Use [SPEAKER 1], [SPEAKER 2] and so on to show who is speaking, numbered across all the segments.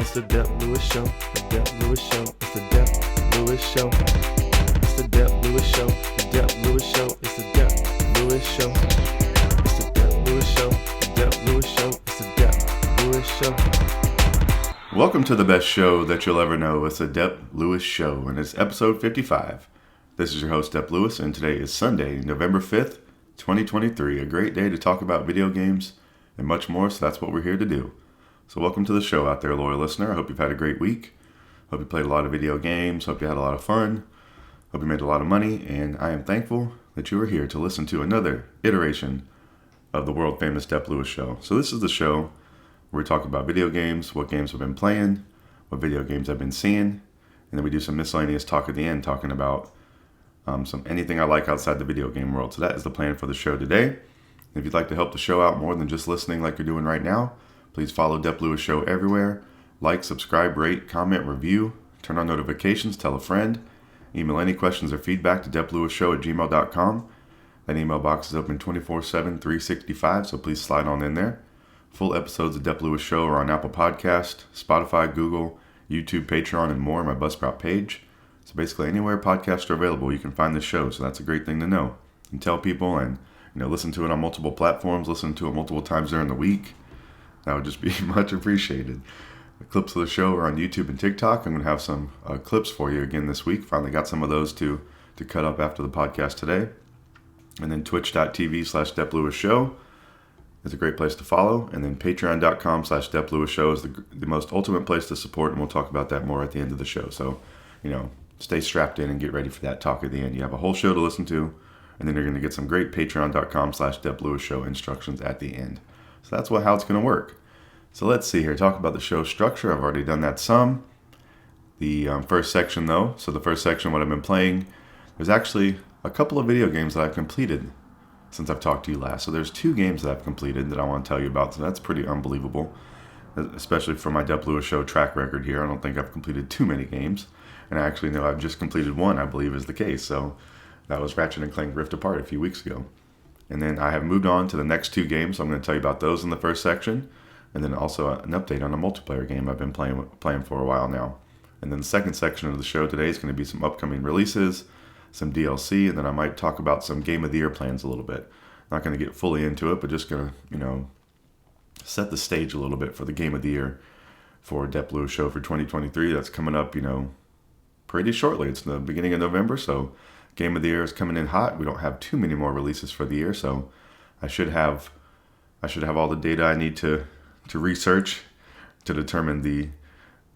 [SPEAKER 1] It's the Dep Lewis Show. The Dep Lewis Show. It's the Dep Lewis Show. It's the Dep Lewis Show. The Dep Lewis Show. It's the Dep Lewis Show. It's the Dep Lewis Show. The Dep Lewis Show. It's the Dep Lewis Show.
[SPEAKER 2] Welcome to the best show that you'll ever know. It's the Dep Lewis Show, and it's episode 55. This is your host, Dep Lewis, and today is Sunday, November 5th, 2023. A great day to talk about video games and much more, so that's what we're here to do. So welcome to the show out there, loyal listener. I hope you've had a great week. Hope you played a lot of video games. Hope you had a lot of fun. Hope you made a lot of money, and I am thankful that you are here to listen to another iteration of the world famous Dep Lewis Show. So this is the show where we talk about video games, what games I've been playing, what video games I've been seeing, and then we do some miscellaneous talk at the end, talking about anything I like outside the video game world. So that is the plan for the show today. If you'd like to help the show out more than just listening like you're doing right now, please follow Dep Lewis Show everywhere. Like, subscribe, rate, comment, review, turn on notifications, tell a friend. Email any questions or feedback to DepLewisShow@gmail.com. That email box is open 24/7, 365, so please slide on in there. Full episodes of Dep Lewis Show are on Apple Podcast, Spotify, Google, YouTube, Patreon, and more on my Buzzsprout page. So basically anywhere podcasts are available, you can find this show, so that's a great thing to know. And tell people and listen to it on multiple platforms, listen to it multiple times during the week. That would just be much appreciated. The clips of the show are on YouTube and TikTok. I'm going to have some clips for you again this week. Finally got some of those to cut up after the podcast today. And then twitch.tv/DepLewisShow is a great place to follow. And then patreon.com/DepLewisShow is the most ultimate place to support. And we'll talk about that more at the end of the show. So, stay strapped in and get ready for that talk at the end. You have a whole show to listen to. And then you're going to get some great patreon.com/DepLewisShow instructions at the end. So that's how it's going to work. So let's see here. Talk about the show structure. I've already done that some. The first section, though. So the first section, what I've been playing, there's actually a couple of video games that I've completed since I've talked to you last. So there's 2 games that I've completed that I want to tell you about. So that's pretty unbelievable, especially for my Dep Lewis Show track record here. I don't think I've completed too many games. And I actually know I've just completed one, I believe is the case. So that was Ratchet and Clank Rift Apart a few weeks ago. And then I have moved on to the next 2 games. So I'm going to tell you about those in the first section. And then also an update on a multiplayer game I've been playing for a while now. And then the second section of the show today is going to be some upcoming releases, some DLC, and then I might talk about some Game of the Year plans a little bit. Not going to get fully into it, but just going to, set the stage a little bit for the Game of the Year for Dep Lewis Show for 2023. That's coming up, pretty shortly. It's the beginning of November, so Game of the Year is coming in hot. We don't have too many more releases for the year, so I should have all the data I need to research to determine the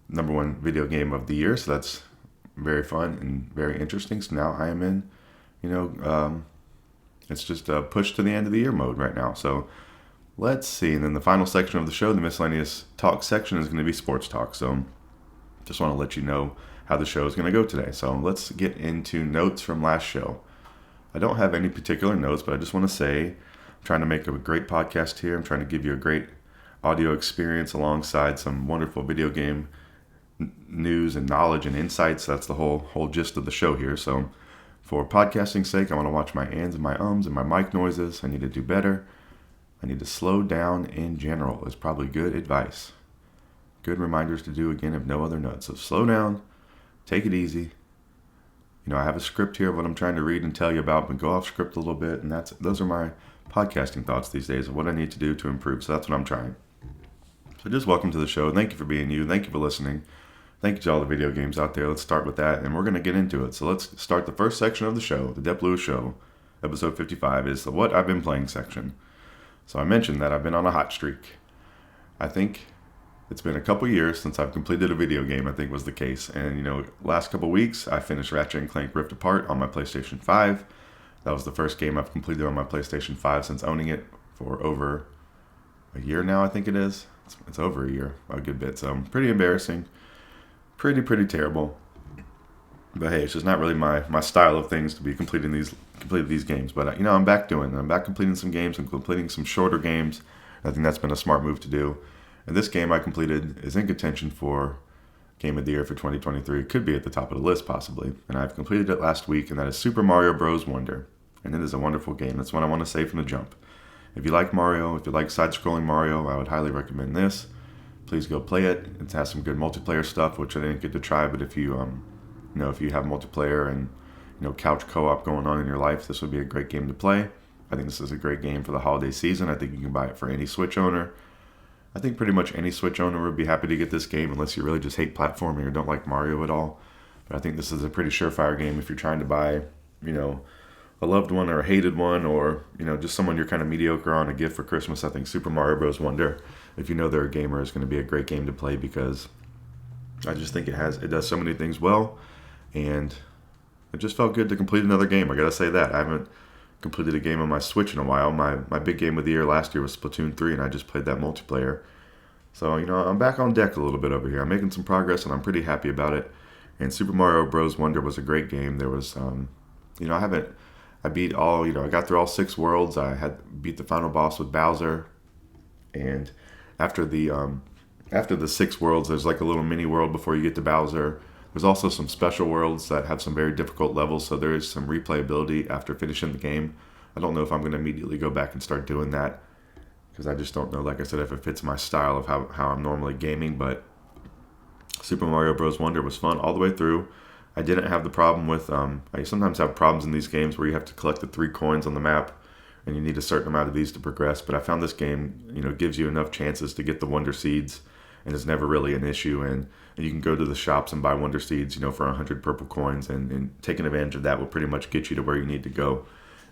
[SPEAKER 2] number 1 video game of the year. So that's very fun and very interesting. So now I am in, it's just a push to the end of the year mode right now. So let's see. And then the final section of the show, the miscellaneous talk section, is going to be sports talk. So just want to let you know how the show is going to go today. So let's get into notes from last show. I don't have any particular notes, but I just want to say I'm trying to make a great podcast here. I'm trying to give you a great audio experience alongside some wonderful video game news and knowledge and insights. That's the whole gist of the show here. So for podcasting's sake, I want to watch my ands and my ums and my mic noises. I need to do better. I need to slow down in general is probably good advice. Good reminders to do again if no other notes. So slow down, take it easy. I have a script here of what I'm trying to read and tell you about, but go off script a little bit. And those are my podcasting thoughts these days of what I need to do to improve. So that's what I'm trying. So just welcome to the show. Thank you for being you. Thank you for listening. Thank you to all the video games out there. Let's start with that, and we're going to get into it. So let's start the first section of the show, the Dep Lewis Show, episode 55, is the What I've Been Playing section. So I mentioned that I've been on a hot streak. I think it's been a couple years since I've completed a video game, I think was the case. And, last couple weeks, I finished Ratchet and Clank Rift Apart on my PlayStation 5. That was the first game I've completed on my PlayStation 5 since owning it for over a year now, I think it is. It's over a year, a good bit. So pretty embarrassing, pretty terrible. But hey, it's just not really my style of things to be completing these games. But I'm back completing some games and completing some shorter games. I think that's been a smart move to do. And this game I completed is in contention for Game of the Year for 2023. It could be at the top of the list possibly. And I've completed it last week, and that is Super Mario Bros. Wonder. And it is a wonderful game. That's what I want to say from the jump. If you like Mario, if you like side-scrolling Mario, I would highly recommend this. please go play it. It has some good multiplayer stuff, which I didn't get to try, but if you if you have multiplayer and couch co-op going on in your life, this would be a great game to play. I think this is a great game for the holiday season. I think you can buy it for any Switch owner. I think pretty much any Switch owner would be happy to get this game unless you really just hate platforming or don't like Mario at all. But I think this is a pretty surefire game if you're trying to buy, a loved one or a hated one, or, just someone you're kind of mediocre on, a gift for Christmas. I think Super Mario Bros. Wonder, if you know they're a gamer, is going to be a great game to play because I just think it does so many things well, and it just felt good to complete another game. I gotta say that. I haven't completed a game on my Switch in a while. My big game of the year last year was Splatoon 3, and I just played that multiplayer. So, I'm back on deck a little bit over here. I'm making some progress, and I'm pretty happy about it. And Super Mario Bros. Wonder was a great game. There was, I beat all, I got through all 6 worlds. I had beat the final boss with Bowser. And after the 6 worlds, there's like a little mini world before you get to Bowser. There's also some special worlds that have some very difficult levels, so there is some replayability after finishing the game. I don't know if I'm going to immediately go back and start doing that, because I just don't know, like I said, if it fits my style of how I'm normally gaming, but Super Mario Bros. Wonder was fun all the way through. I didn't have the problem with, I sometimes have problems in these games where you have to collect the 3 coins on the map, and you need a certain amount of these to progress, but I found this game, gives you enough chances to get the Wonder Seeds, and it's never really an issue, and you can go to the shops and buy Wonder Seeds, for 100 purple coins, and taking advantage of that will pretty much get you to where you need to go.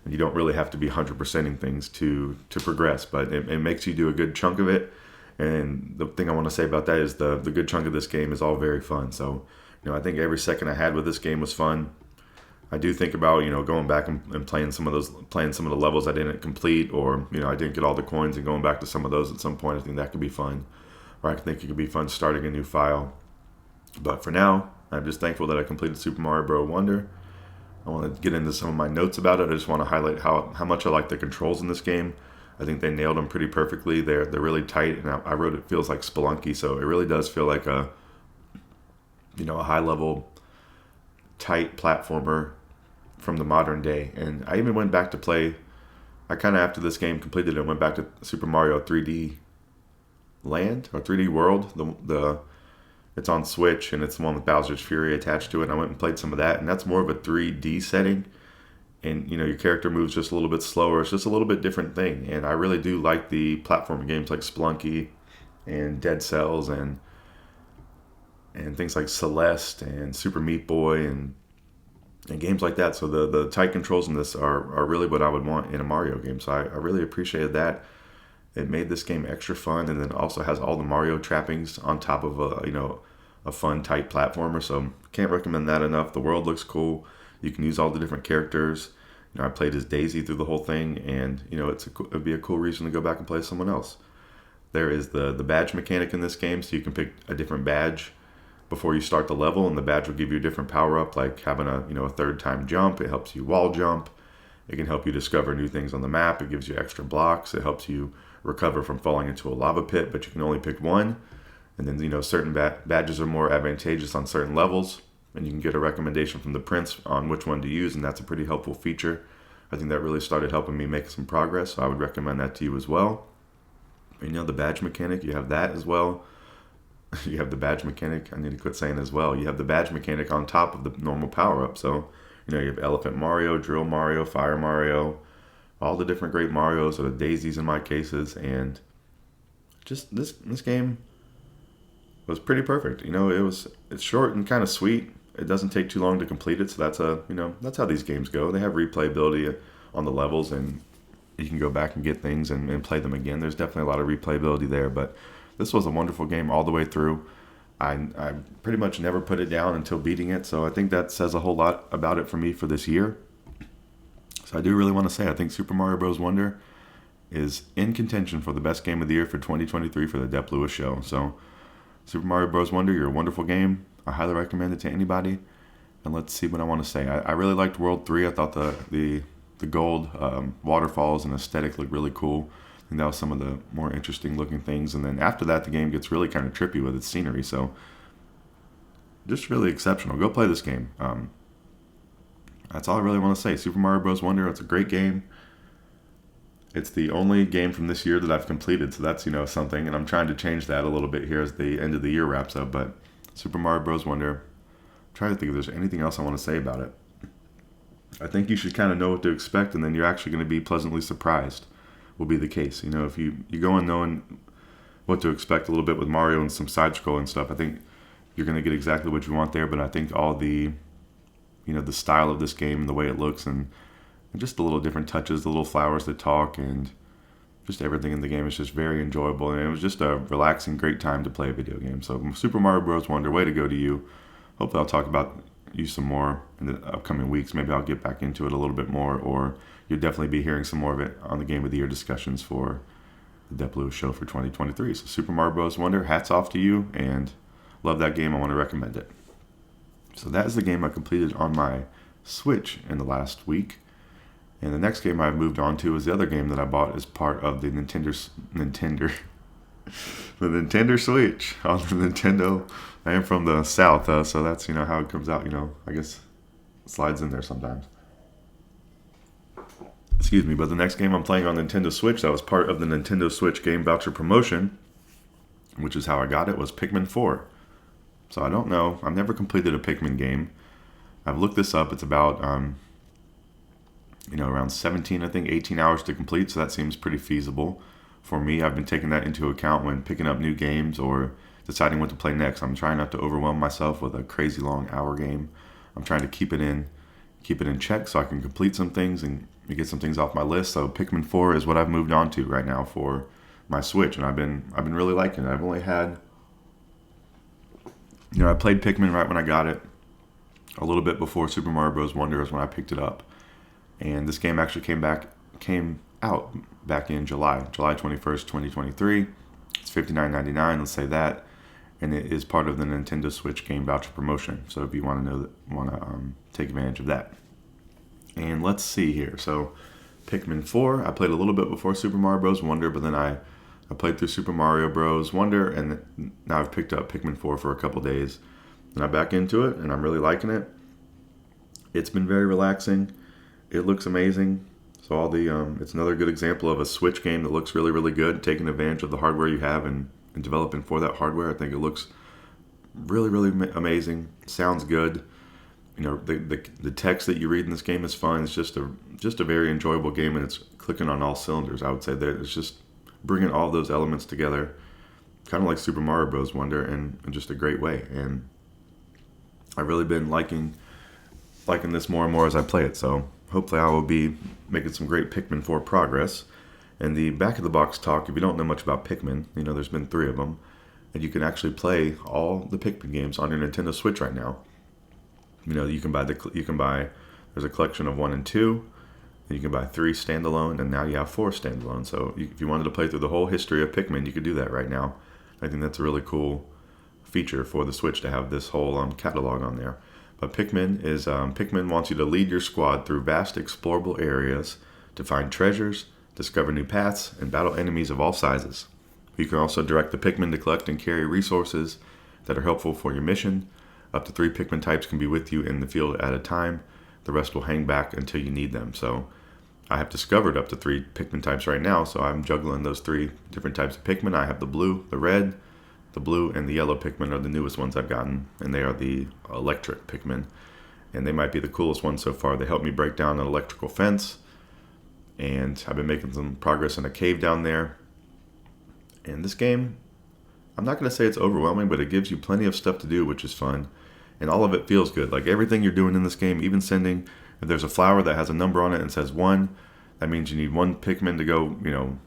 [SPEAKER 2] And you don't really have to be 100%ing things to progress, but it makes you do a good chunk of it. And the thing I want to say about that is the good chunk of this game is all very fun. So, I think every second I had with this game was fun. I do think about, going back and playing some of the levels I didn't complete, or, I didn't get all the coins, and going back to some of those at some point. I think that could be fun. Or I think it could be fun starting a new file. But for now, I'm just thankful that I completed Super Mario Bros. Wonder. I want to get into some of my notes about it. I just want to highlight how much I like the controls in this game. I think they nailed them pretty perfectly. They're really tight, and I wrote it feels like Spelunky, so it really does feel like a high level, tight platformer from the modern day. And I even went back to play. I kind of, after this game completed it, went back to Super Mario 3D Land or 3D World. It's on Switch, and it's the one with Bowser's Fury attached to it. And I went and played some of that, and that's more of a 3D setting. And your character moves just a little bit slower. It's just a little bit different thing. And I really do like the platforming games like Spelunky and Dead Cells and things like Celeste and Super Meat Boy and games like that. So the tight controls in this are really what I would want in a Mario game. So I really appreciated that. It made this game extra fun, and then also has all the Mario trappings on top of a fun, tight platformer. So can't recommend that enough. The world looks cool. You can use all the different characters. I played as Daisy through the whole thing, and it'd be a cool reason to go back and play someone else. There is the badge mechanic in this game, so you can pick a different badge before you start the level, and the badge will give you a different power up, like having a third time jump. It helps you wall jump. It can help you discover new things on the map. It gives you extra blocks. It helps you recover from falling into a lava pit, but you can only pick one. And then certain badges are more advantageous on certain levels, and you can get a recommendation from the prince on which one to use, and that's a pretty helpful feature. I think that really started helping me make some progress, so I would recommend that to you as well. And the badge mechanic, you have that as well. You have the badge mechanic, I need to quit saying as well. You have the badge mechanic on top of the normal power-up. So, you have Elephant Mario, Drill Mario, Fire Mario, all the different great Marios, or the Daisies in my cases, and just this game was pretty perfect. It's short and kind of sweet. It doesn't take too long to complete it, so that's how these games go. They have replayability on the levels, and you can go back and get things and play them again. There's definitely a lot of replayability there, but this was a wonderful game all the way through. I pretty much never put it down until beating it, so I think that says a whole lot about it for me for this year. So I do really want to say I think Super Mario Bros. Wonder is in contention for the best game of the year for 2023 for the Dep Lewis Show. So Super Mario Bros. Wonder, you're a wonderful game. I highly recommend it to anybody. And let's see what I want to say. I really liked World 3. I thought the gold waterfalls and aesthetic looked really cool. I think that was some of the more interesting looking things. And then after that, the game gets really kind of trippy with its scenery. So just really exceptional. Go play this game. That's all I really want to say. Super Mario Bros. Wonder, it's a great game. It's the only game from this year that I've completed, so that's, something, and I'm trying to change that a little bit here as the end of the year wraps up. But Super Mario Bros. Wonder, I'm trying to think if there's anything else I want to say about it. I think you should kind of know what to expect, and then you're actually going to be pleasantly surprised. Will be the case. If you go in knowing what to expect a little bit with Mario and some side scrolling stuff, I think you're going to get exactly what you want there. But I think all the the style of this game and the way it looks and just the little different touches, the little flowers that talk, and just everything in the game is just very enjoyable. And it was just a relaxing, great time to play a video game. So Super Mario Bros. Wonder, way to go to you. Hopefully I'll talk about you some more in the upcoming weeks. Maybe I'll get back into it a little bit more, or you'll definitely be hearing some more of it on the Game of the Year discussions for the Dep Lewis Show for 2023. So Super Mario Bros. Wonder, hats off to you, and love that game. I want to recommend it. So that is the game I completed on my Switch in the last week. And the next game I've moved on to is the other game that I bought as part of the Nintendo the Nintendo Switch on the Nintendo. I am from the South, so that's how it comes out. I guess it slides in there sometimes. Excuse me, but the next game I'm playing on Nintendo Switch that was part of the Nintendo Switch game voucher promotion, which is how I got it, was Pikmin 4. So I don't know. I've never completed a Pikmin game. I've looked this up. It's about around 17, I think 18 hours to complete, so that seems pretty feasible for me. I've been taking that into account when picking up new games or deciding what to play next. I'm trying not to overwhelm myself with a crazy long hour game. I'm trying to keep it in check so I can complete some things and get some things off my list. So Pikmin 4 is what I've moved on to right now for my Switch, and I've been really liking it. I've only had I played Pikmin right when I got it. A little bit before Super Mario Bros. Wonder is when I picked it up. And this game actually came out back in July 21st, 2023. It's $59.99, let's say that. And it is part of the Nintendo Switch game voucher promotion. So if you want to take advantage of that. And let's see here. So Pikmin 4, I played a little bit before Super Mario Bros. Wonder, but then I played through Super Mario Bros. Wonder, and now I've picked up Pikmin 4 for a couple days. And I'm back into it, and I'm really liking it. It's been very relaxing. It looks amazing. So it's another good example of a Switch game that looks really, really good, taking advantage of the hardware you have and developing for that hardware. I think it looks really, really amazing. Sounds good. The text that you read in this game is fun. It's just a very enjoyable game, and it's clicking on all cylinders. I would say that it's just bringing all those elements together, kind of like Super Mario Bros. Wonder, in just a great way. And I've really been liking this more and more as I play it. So hopefully I will be making some great Pikmin 4 progress. And the back of the box talk, if you don't know much about Pikmin, there's been 3 of them, and you can actually play all the Pikmin games on your Nintendo Switch right now. You can buy there's a collection of 1 and 2, and you can buy 3 standalone, and now you have 4 standalone. So if you wanted to play through the whole history of Pikmin, you could do that right now. I think that's a really cool feature for the Switch to have this whole catalog on there. But Pikmin wants you to lead your squad through vast explorable areas to find treasures, discover new paths, and battle enemies of all sizes. You can also direct the Pikmin to collect and carry resources that are helpful for your mission. Up to 3 Pikmin types can be with you in the field at a time. The rest will hang back until you need them. So I have discovered up to 3 Pikmin types right now, so I'm juggling those 3 different types of Pikmin. I have the blue, the red, the blue, and the yellow Pikmin are the newest ones I've gotten, and they are the electric Pikmin. And they might be the coolest ones so far. They help me break down an electrical fence, and I've been making some progress in a cave down there. And this game, I'm not going to say it's overwhelming, but it gives you plenty of stuff to do, which is fun. And all of it feels good. Like everything you're doing in this game, even sending, if there's a flower that has a number on it and says 1, that means you need 1 Pikmin to go,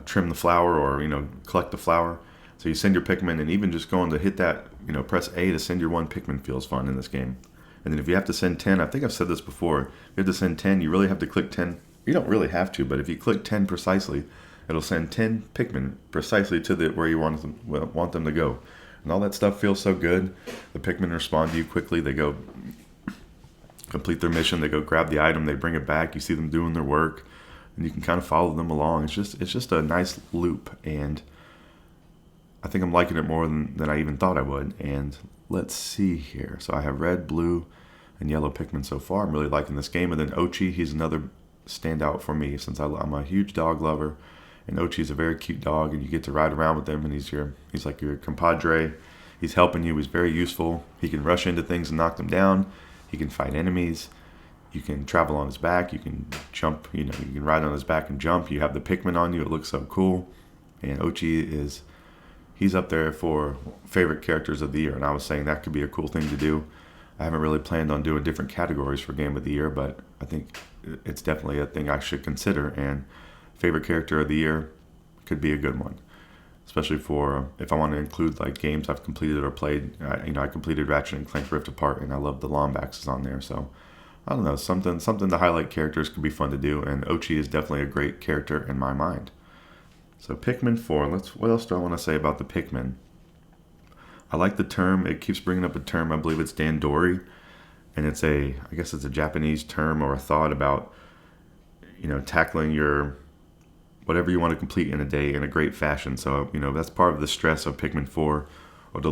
[SPEAKER 2] trim the flower or, collect the flower. So you send your Pikmin, and even just going to hit that, press A to send your 1 Pikmin feels fun in this game. And then if you have to send 10, I think I've said this before, if you have to send 10, you really have to click 10. You don't really have to, but if you click 10 precisely, it'll send 10 Pikmin precisely to where you want them to go. And all that stuff feels so good. The Pikmin respond to you quickly. They go complete their mission. They go grab the item. They bring it back. You see them doing their work, and you can kind of follow them along. It's just a nice loop, and I think I'm liking it more than I even thought I would. And let's see here. So I have red, blue, and yellow Pikmin so far. I'm really liking this game. And then Ochi, he's another stand out for me since I'm a huge dog lover, and Ochi's a very cute dog, and you get to ride around with him, and he's like your compadre. He's helping you. He's very useful. He can rush into things and knock them down. He can fight enemies. You can travel on his back. You can jump. You can ride on his back and jump. You have the Pikmin on you. It looks so cool. And he's up there for favorite characters of the year. And I was saying that could be a cool thing to do. I haven't really planned on doing different categories for Game of the Year, but I think it's definitely a thing I should consider. And favorite character of the year could be a good one, especially for if I want to include like games I've completed or played. I completed Ratchet and Clank Rift Apart, and I love the Lombaxes on there. So I don't know, something to highlight characters could be fun to do, and Ochi is definitely a great character in my mind. So Pikmin 4, what else do I want to say about the Pikmin? I like the term. It keeps bringing up a term. I believe it's dandori, and I guess it's a Japanese term or a thought about, tackling your whatever you want to complete in a day in a great fashion. So, that's part of the stress of Pikmin 4, not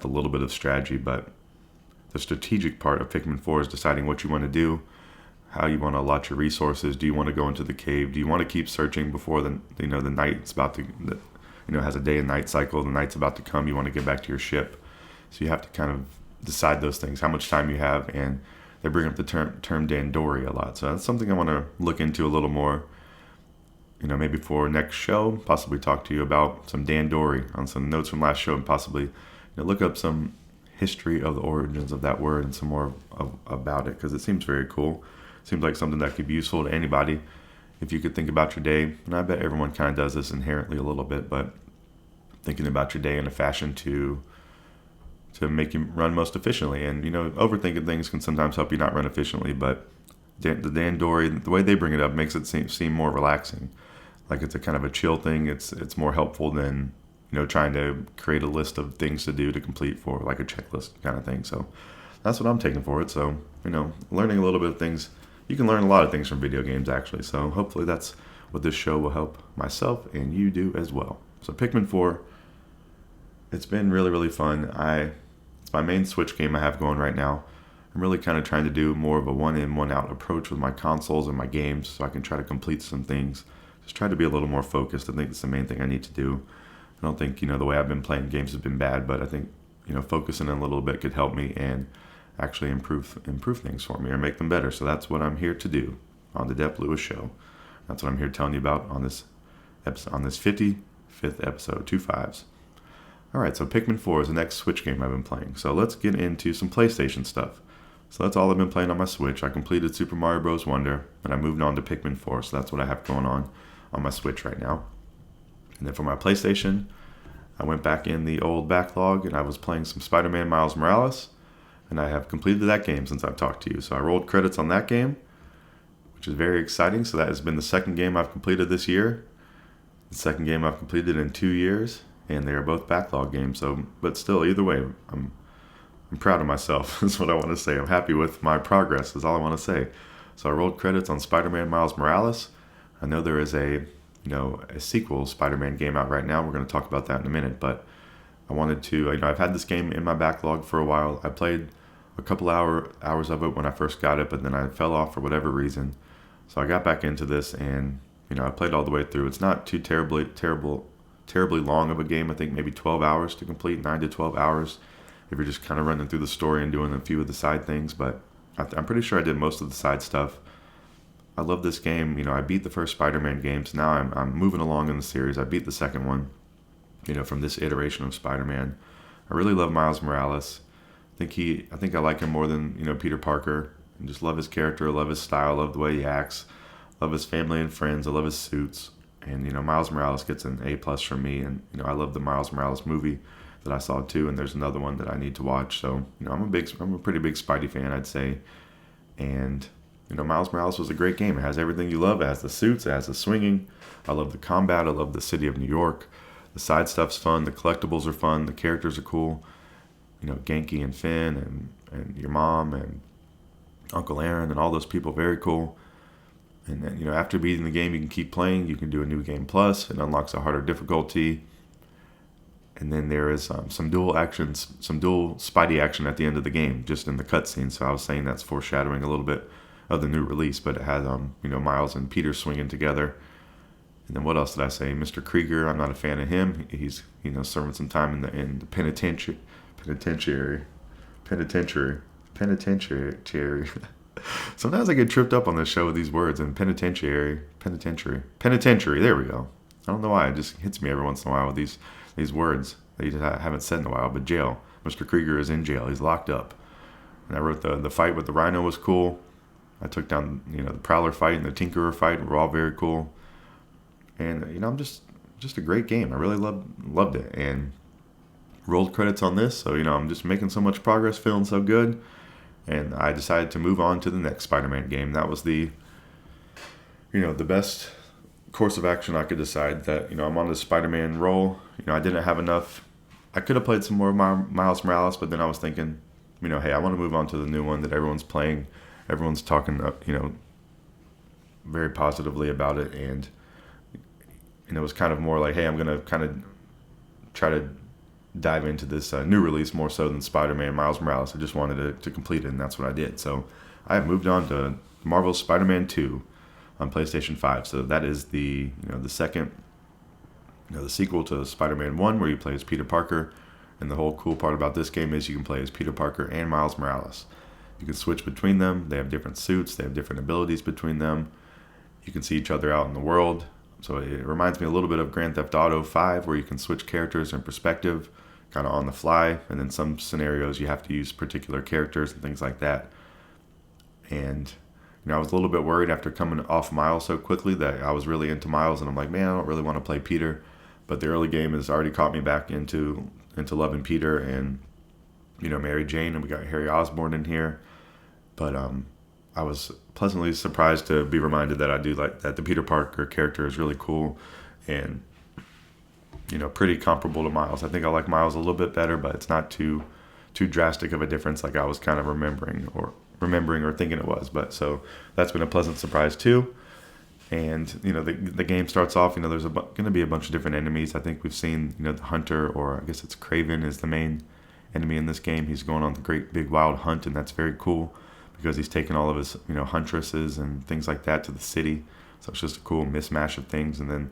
[SPEAKER 2] the little bit of strategy, but the strategic part of Pikmin 4 is deciding what you want to do, how you want to allot your resources. Do you want to go into the cave? Do you want to keep searching before the night's about to, has a day and night cycle. The night's about to come. You want to get back to your ship. So you have to kind of decide those things, how much time you have, and they bring up the term dandori a lot. So that's something I want to look into a little more. Maybe for next show, possibly talk to you about some dandori on some notes from last show, and possibly look up some history of the origins of that word and some more about it, because it seems very cool. It seems like something that could be useful to anybody if you could think about your day. And I bet everyone kind of does this inherently a little bit, but thinking about your day in a fashion to make you run most efficiently. And overthinking things can sometimes help you not run efficiently, but the dandori, the way they bring it up, makes it seem more relaxing. Like it's a kind of a chill thing. It's more helpful than trying to create a list of things to do to complete for like a checklist kind of thing. So that's what I'm taking for it. So learning a little bit of things. You can learn a lot of things from video games, actually. So hopefully that's what this show will help myself and you do as well. So Pikmin 4, it's been really, really fun. It's my main Switch game I have going right now. I'm really kind of trying to do more of a one-in, one-out approach with my consoles and my games, so I can try to complete some things. Just try to be a little more focused. I think that's the main thing I need to do. I don't think, the way I've been playing games has been bad, but I think, focusing in a little bit could help me and actually improve things for me or make them better. So that's what I'm here to do on the Dep Lewis Show. That's what I'm here telling you about on this episode, on this 55th episode, 2 5s. All right, so Pikmin 4 is the next Switch game I've been playing. So let's get into some PlayStation stuff. So that's all I've been playing on my Switch. I completed Super Mario Bros. Wonder, and I moved on to Pikmin 4. So that's what I have going on my Switch right now. And then for my PlayStation, I went back in the old backlog, and I was playing some Spider-Man Miles Morales. And I have completed that game since I've talked to you. So I rolled credits on that game, which is very exciting. So that has been the second game I've completed this year. The second game I've completed in 2 years. And they are both backlog games. So, but still, either way, I'm proud of myself. Is what I want to say. I'm happy with my progress. Is all I want to say. So I rolled credits on Spider-Man Miles Morales. I know there is a sequel Spider-Man game out right now. We're going to talk about that in a minute. But I wanted to, I've had this game in my backlog for a while. I played a couple hours of it when I first got it, but then I fell off for whatever reason. So I got back into this, and I played all the way through. It's not too terribly long of a game. I think maybe 12 hours to complete, 9 to 12 hours if you're just kind of running through the story and doing a few of the side things. But I'm pretty sure I did most of the side stuff. I love this game. I beat the first Spider-Man games. Now I'm moving along in the series. I beat the second one, from this iteration of Spider-Man. I really love Miles Morales. I think I like him more than, Peter Parker. I just love his character, I love his style, love the way he acts, love his family and friends, I love his suits. And, Miles Morales gets an A+ from me. And, I love the Miles Morales movie that I saw too. And there's another one that I need to watch. So, I'm a pretty big Spidey fan, I'd say. And, Miles Morales was a great game. It has everything you love. It has the suits, it has the swinging. I love the combat. I love the city of New York. The side stuff's fun. The collectibles are fun. The characters are cool. Genki and Finn and your mom and Uncle Aaron and all those people, very cool. And then, after beating the game, you can keep playing. You can do a new game plus. It unlocks a harder difficulty. And then there is some dual Spidey action at the end of the game, just in the cutscene. So I was saying that's foreshadowing a little bit of the new release, but it had Miles and Peter swinging together. And then what else did I say? Mr. Krieger, I'm not a fan of him. He's serving some time in the penitentiary. Sometimes I get tripped up on this show with these words. And penitentiary. There we go. I don't know why, it just hits me every once in a while with these words that you haven't said in a while. But jail. Mr. Krieger is in jail. He's locked up. And I wrote the fight with the Rhino was cool. I took down the Prowler fight and the Tinkerer fight were all very cool. And I'm just a great game. I really loved it, and rolled credits on this. So I'm just making so much progress, feeling so good, and I decided to move on to the next Spider-Man game. That was the best course of action I could decide. That I'm on the Spider-Man roll. I didn't have enough. I could have played some more Miles Morales, but then I was thinking, hey, I want to move on to the new one that everyone's playing. Everyone's talking, very positively about it, and it was kind of more like, hey, I'm going to kind of try to dive into this new release more so than Spider-Man Miles Morales. I just wanted to complete it, and that's what I did. So I have moved on to Marvel's Spider-Man 2 on PlayStation 5. So that is the second, the sequel to Spider-Man 1, where you play as Peter Parker. And the whole cool part about this game is you can play as Peter Parker and Miles Morales. You can switch between them. They have different suits. They have different abilities between them. You can see each other out in the world. So it reminds me a little bit of Grand Theft Auto 5, where you can switch characters and perspective kind of on the fly. And then some scenarios you have to use particular characters and things like that. And I was a little bit worried after coming off Miles so quickly that I was really into Miles. And I'm like, man, I don't really want to play Peter. But the early game has already caught me back into loving Peter and, Mary Jane. And we got Harry Osborn in here. But I was pleasantly surprised to be reminded that I do like that the Peter Parker character is really cool and, pretty comparable to Miles. I think I like Miles a little bit better, but it's not too drastic of a difference like I was kind of remembering or thinking it was. But so that's been a pleasant surprise too. And, the game starts off, there's going to be a bunch of different enemies. I think we've seen, the Hunter, or I guess it's Kraven is the main enemy in this game. He's going on the great big wild hunt, and that's very cool, because he's taken all of his, huntresses and things like that to the city. So it's just a cool mismatch of things. And then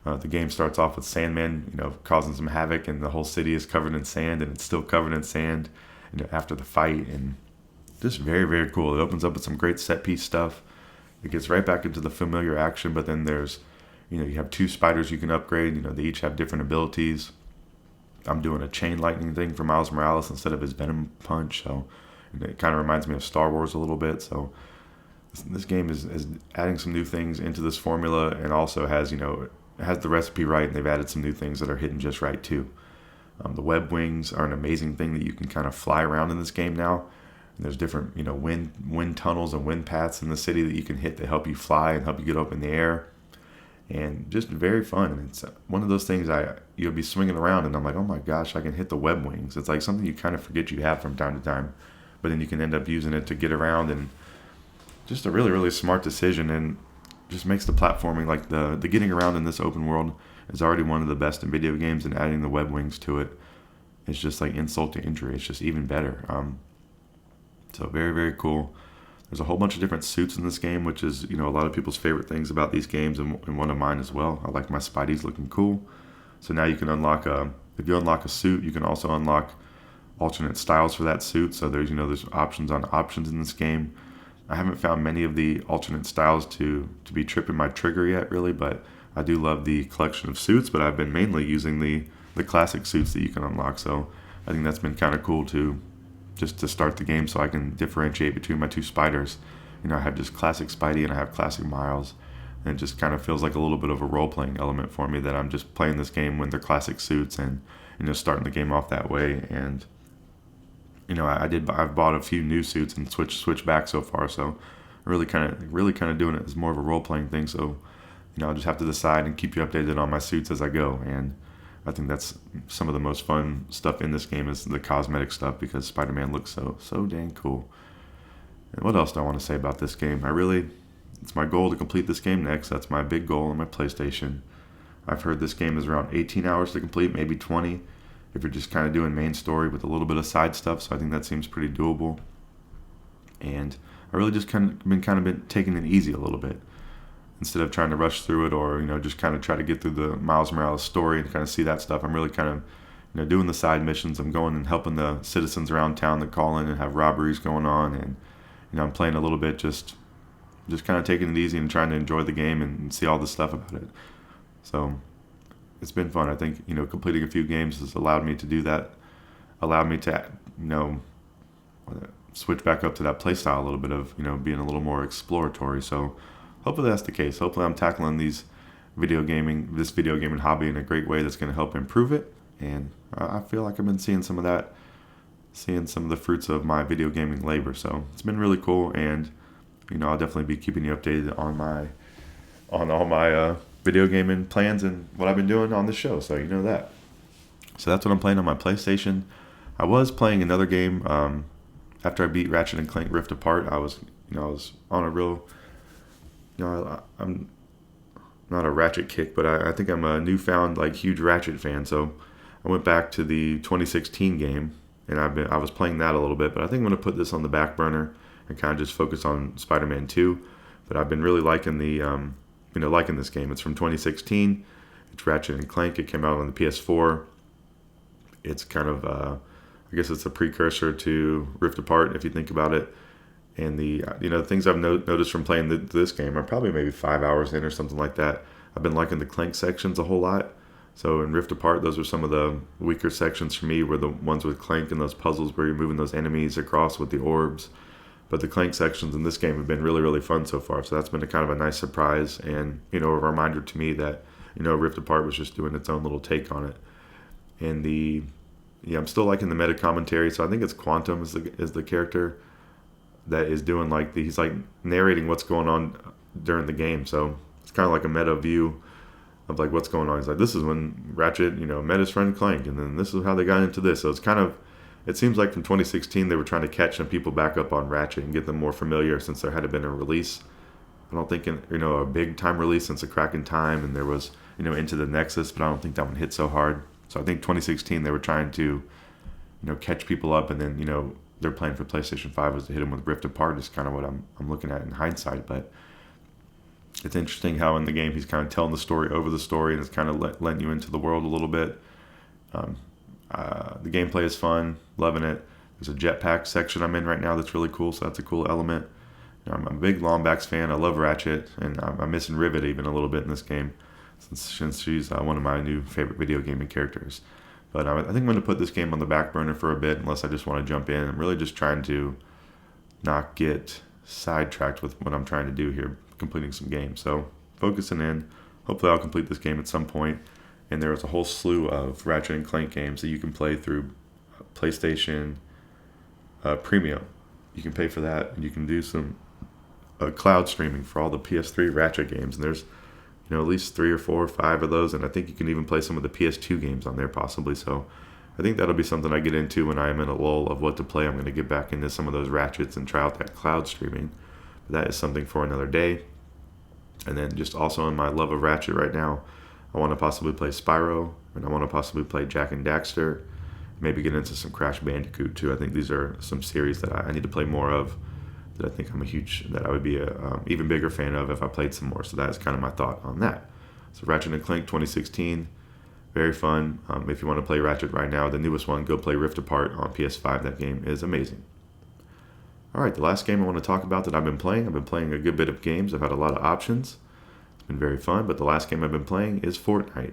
[SPEAKER 2] the game starts off with Sandman, causing some havoc, and the whole city is covered in sand, and it's still covered in sand, after the fight. And just very, very cool. It opens up with some great set piece stuff. It gets right back into the familiar action, but then there's, you have two spiders you can upgrade. They each have different abilities. I'm doing a chain lightning thing for Miles Morales instead of his venom punch, so it kind of reminds me of Star Wars a little bit. So this game is adding some new things into this formula, and also has, it has the recipe right, and they've added some new things that are hidden just right too. The web wings are an amazing thing that you can kind of fly around in this game now. And there's different, wind tunnels and wind paths in the city that you can hit to help you fly and help you get up in the air. And just very fun. And it's one of those things you'll be swinging around, and I'm like, oh my gosh, I can hit the web wings. It's like something you kind of forget you have from time to time. But then you can end up using it to get around, and just a really, really smart decision, and just makes the platforming, like the getting around in this open world, is already one of the best in video games, and adding the web wings to it is just like insult to injury. It's just even better. So very, very cool. There's a whole bunch of different suits in this game, which is, a lot of people's favorite things about these games, and one of mine as well. I like my Spideys looking cool. So now you can unlock if you unlock a suit, you can also unlock alternate styles for that suit. So there's options on options in this game. I haven't found many of the alternate styles to be tripping my trigger yet, really, but I do love the collection of suits. But I've been mainly using the classic suits that you can unlock. So I think that's been kind of cool too, just to start the game, so I can differentiate between my two spiders. I have just classic Spidey and I have classic Miles, and it just kind of feels like a little bit of a role-playing element for me, that I'm just playing this game when they're classic suits, and starting the game off that way. And I've bought a few new suits and switched back so far, so I'm really kind of doing it as more of a role-playing thing. So I'll just have to decide and keep you updated on my suits as I go. And I think that's some of the most fun stuff in this game, is the cosmetic stuff, because Spider-Man looks so dang cool. And what else do I want to say about this game? It's my goal to complete this game next. That's my big goal on my PlayStation. I've heard this game is around 18 hours to complete, maybe 20, if you're just kind of doing main story with a little bit of side stuff. So I think that seems pretty doable. And I really just been taking it easy a little bit instead of trying to rush through it, or just kind of try to get through the Miles Morales story and kind of see that stuff. I'm really kind of doing the side missions. I'm going and helping the citizens around town that call in and have robberies going on, and I'm playing a little bit, just kind of taking it easy and trying to enjoy the game and see all the stuff about it. So it's been fun. I think completing a few games has allowed me to do that, allowed me to switch back up to that play style a little bit of being a little more exploratory. So hopefully that's the case. Hopefully I'm tackling this video gaming hobby in a great way that's going to help improve it. And I feel like I've been seeing some of the fruits of my video gaming labor. So it's been really cool, and I'll definitely be keeping you updated on all my video gaming plans and what I've been doing on the show. So that. So that's what I'm playing on my PlayStation. I was playing another game after I beat Ratchet and Clank Rift Apart. I was on a real I'm not a Ratchet kick, but I think I'm a newfound huge Ratchet fan. So I went back to the 2016 game, and I was playing that a little bit, but I think I'm going to put this on the back burner and kind of just focus on Spider-Man 2. But I've been really liking liking this game. It's from 2016. It's Ratchet and Clank. It came out on the PS4. It's kind of I guess it's a precursor to Rift Apart if you think about it. And the things I've noticed from playing this game are probably maybe 5 hours in or something like that. I've been liking the Clank sections a whole lot. So in Rift Apart, those were some of the weaker sections for me, were the ones with Clank and those puzzles where you're moving those enemies across with the orbs. But the Clank sections in this game have been really, really fun so far. So that's been a kind of a nice surprise, and a reminder to me that Rift Apart was just doing its own little take on it. And I'm still liking the meta commentary. So I think it's Quantum is the character that is doing he's narrating what's going on during the game. So it's kind of like a meta view of what's going on. He's like, this is when Ratchet met his friend Clank, and then this is how they got into this. So it seems like from 2016 they were trying to catch some people back up on Ratchet and get them more familiar, since there had been a release. I don't think a big time release since A Crack in Time, and there was Into the Nexus, but I don't think that one hit so hard. So I think 2016 they were trying to catch people up, and then their plan for PlayStation 5 was to hit them with Rift Apart. Is kind of what I'm looking at in hindsight. But it's interesting how in the game he's kind of telling the story over the story, and it's kind of letting you into the world a little bit. The gameplay is fun, loving it. There's a jetpack section I'm in right now that's really cool, so that's a cool element. I'm a big Lombax fan. I love Ratchet, and I'm missing Rivet even a little bit in this game, since she's one of my new favorite video gaming characters. But I think I'm going to put this game on the back burner for a bit, unless I just want to jump in. I'm really just trying to not get sidetracked with what I'm trying to do here, completing some games. So focusing in. Hopefully I'll complete this game at some point. And there is a whole slew of Ratchet and Clank games that you can play through PlayStation Premium. You can pay for that, and you can do some cloud streaming for all the PS3 Ratchet games. And there's at least 3 or 4 or 5 of those, and I think you can even play some of the PS2 games on there possibly. So I think that'll be something I get into when I am in a lull of what to play. I'm going to get back into some of those Ratchets and try out that cloud streaming. But that is something for another day. And then just also in my love of Ratchet right now, I want to possibly play Spyro, and I want to possibly play Jak and Daxter. Maybe get into some Crash Bandicoot too. I think these are some series that I need to play more of, that I think that I would be a even bigger fan of if I played some more. So that is kind of my thought on that. So Ratchet and Clank 2016, very fun. If you want to play Ratchet right now, the newest one, go play Rift Apart on PS5. That game is amazing. All right, the last game I want to talk about that I've been playing a good bit of games. I've had a lot of options. It's been very fun, but the last game I've been playing is Fortnite.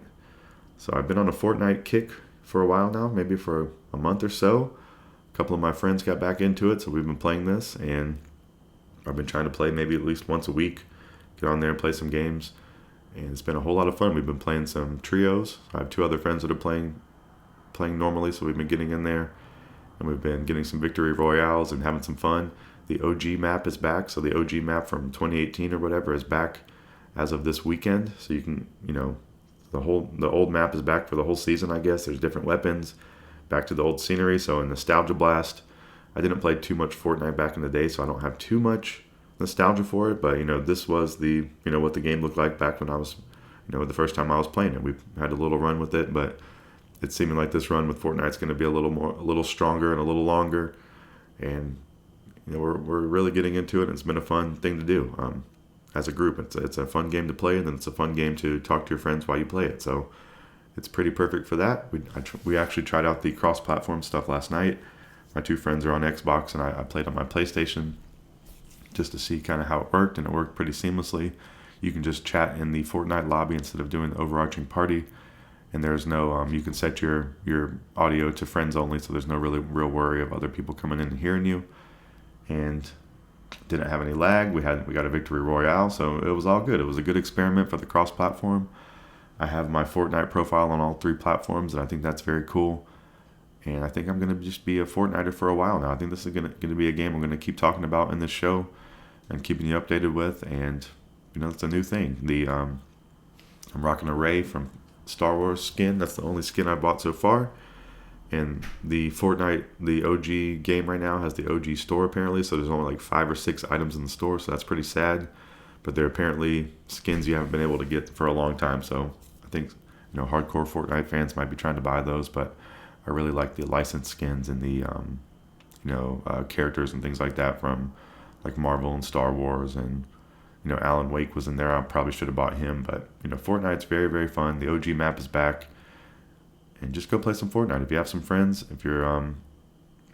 [SPEAKER 2] So I've been on a Fortnite kick for a while now, maybe for a month or so. A couple of my friends got back into it, so we've been playing this, and I've been trying to play maybe at least once a week, get on there and play some games, and it's been a whole lot of fun. We've been playing some trios. I have 2 other friends that are playing normally, so we've been getting in there, and we've been getting some victory royales and having some fun. The OG map is back, so the OG map from 2018 or whatever is back as of this weekend, so you can, the old map is back for the whole season, I guess. There's different weapons, back to the old scenery, so a nostalgia blast. I didn't play too much Fortnite back in the day, so I don't have too much nostalgia for it, but, this was the, what the game looked like back when I was, the first time I was playing it. We had a little run with it, but it's seeming like this run with Fortnite's going to be a little stronger and a little longer, and, we're really getting into it. And it's been a fun thing to do as a group. It's a fun game to play, and then it's a fun game to talk to your friends while you play it. So it's pretty perfect for that. We actually tried out the cross-platform stuff last night. My two friends are on Xbox, and I played on my PlayStation just to see kind of how it worked, and it worked pretty seamlessly. You can just chat in the Fortnite lobby instead of doing the overarching party, and there's no you can set your audio to friends only, so there's no real worry of other people coming in and hearing you. And didn't have any lag. We got a victory royale, so it was all good. It was a good experiment for the cross-platform. I have my Fortnite profile on all 3 platforms, and I think that's very cool. And I think I'm going to just be a Fortniter for a while now. I think this is going to be a game I'm going to keep talking about in this show and keeping you updated with. And, it's a new thing. I'm rocking a Rey from Star Wars skin. That's the only skin I bought so far. And the Fortnite, the OG game right now, has the OG store apparently. So there's only like 5 or 6 items in the store. So that's pretty sad. But they're apparently skins you haven't been able to get for a long time. So I think, hardcore Fortnite fans might be trying to buy those. But I really like the licensed skins and the, characters and things like that from like Marvel and Star Wars. And, Alan Wake was in there. I probably should have bought him. But, Fortnite's very, very fun. The OG map is back. And just go play some Fortnite. If you have some friends, if you're want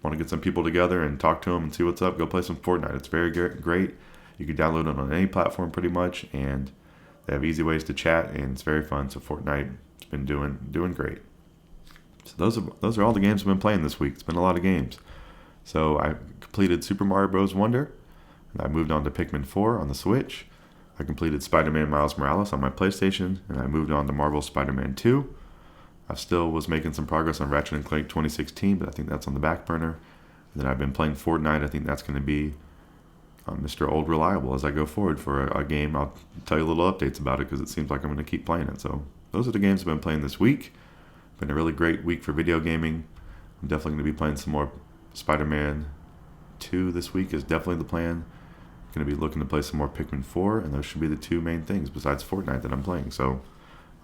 [SPEAKER 2] to get some people together and talk to them and see what's up, go play some Fortnite. It's very great. You can download it on any platform pretty much. And they have easy ways to chat. And it's very fun. So Fortnite's been doing great. So those are all the games I've been playing this week. It's been a lot of games. So I completed Super Mario Bros. Wonder, and I moved on to Pikmin 4 on the Switch. I completed Spider-Man Miles Morales on my PlayStation, and I moved on to Marvel Spider-Man 2. I still was making some progress on Ratchet and Clank 2016, but I think that's on the back burner. And then I've been playing Fortnite. I think that's going to be Mr. Old Reliable as I go forward for a game. I'll tell you little updates about it because it seems like I'm going to keep playing it. So those are the games I've been playing this week. Been a really great week for video gaming. I'm definitely going to be playing some more Spider-Man 2 this week is definitely the plan. I'm going to be looking to play some more Pikmin 4, and those should be the 2 main things besides Fortnite that I'm playing. So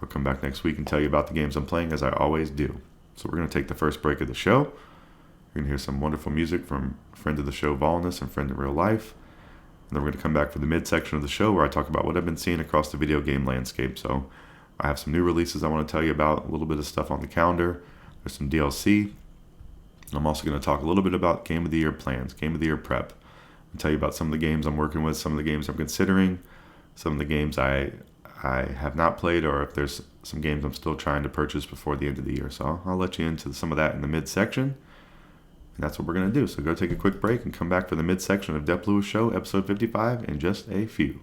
[SPEAKER 2] I'll come back next week and tell you about the games I'm playing as I always do. So we're going to take the first break of the show. You're going to hear some wonderful music from friend of the show, Volnus, and friend in real life. And then we're going to come back for the mid-section of the show where I talk about what I've been seeing across the video game landscape. So I have some new releases I want to tell you about, a little bit of stuff on the calendar. There's some DLC. And I'm also going to talk a little bit about Game of the Year plans, Game of the Year prep. I'll tell you about some of the games I'm working with, some of the games I'm considering, some of the games I have not played, or if there's some games I'm still trying to purchase before the end of the year. So I'll let you into some of that in the midsection. And that's what we're going to do. So go take a quick break and come back for the midsection of Dep Lewis Show, episode 55, in just a few.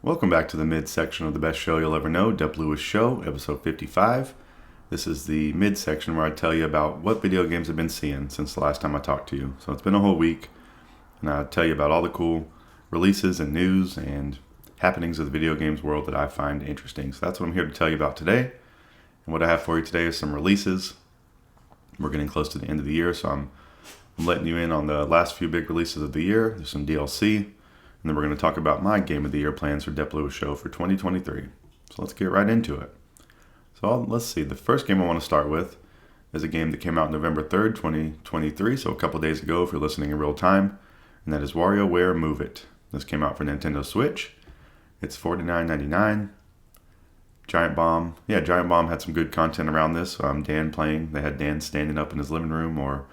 [SPEAKER 2] Welcome back to the midsection of the best show you'll ever know, Dep Lewis Show, episode 55. This is the midsection where I tell you about what video games I've been seeing since the last time I talked to you. So it's been a whole week, and I'll tell you about all the cool releases and news and happenings of the video games world that I find interesting. So that's what I'm here to tell you about today. And what I have for you today is some releases. We're getting close to the end of the year, so I'm letting you in on the last few big releases of the year. There's some DLC, and then we're going to talk about my Game of the Year plans for Dep Lewis Show for 2023. So let's get right into it. So let's see. The first game I want to start with is a game that came out November 3rd, 2023, so a couple days ago if you're listening in real time, and that is WarioWare Move It. This came out for Nintendo Switch. It's $49.99. Giant Bomb. Yeah, Giant Bomb had some good content around this. Dan playing. They had Dan standing up in his living room or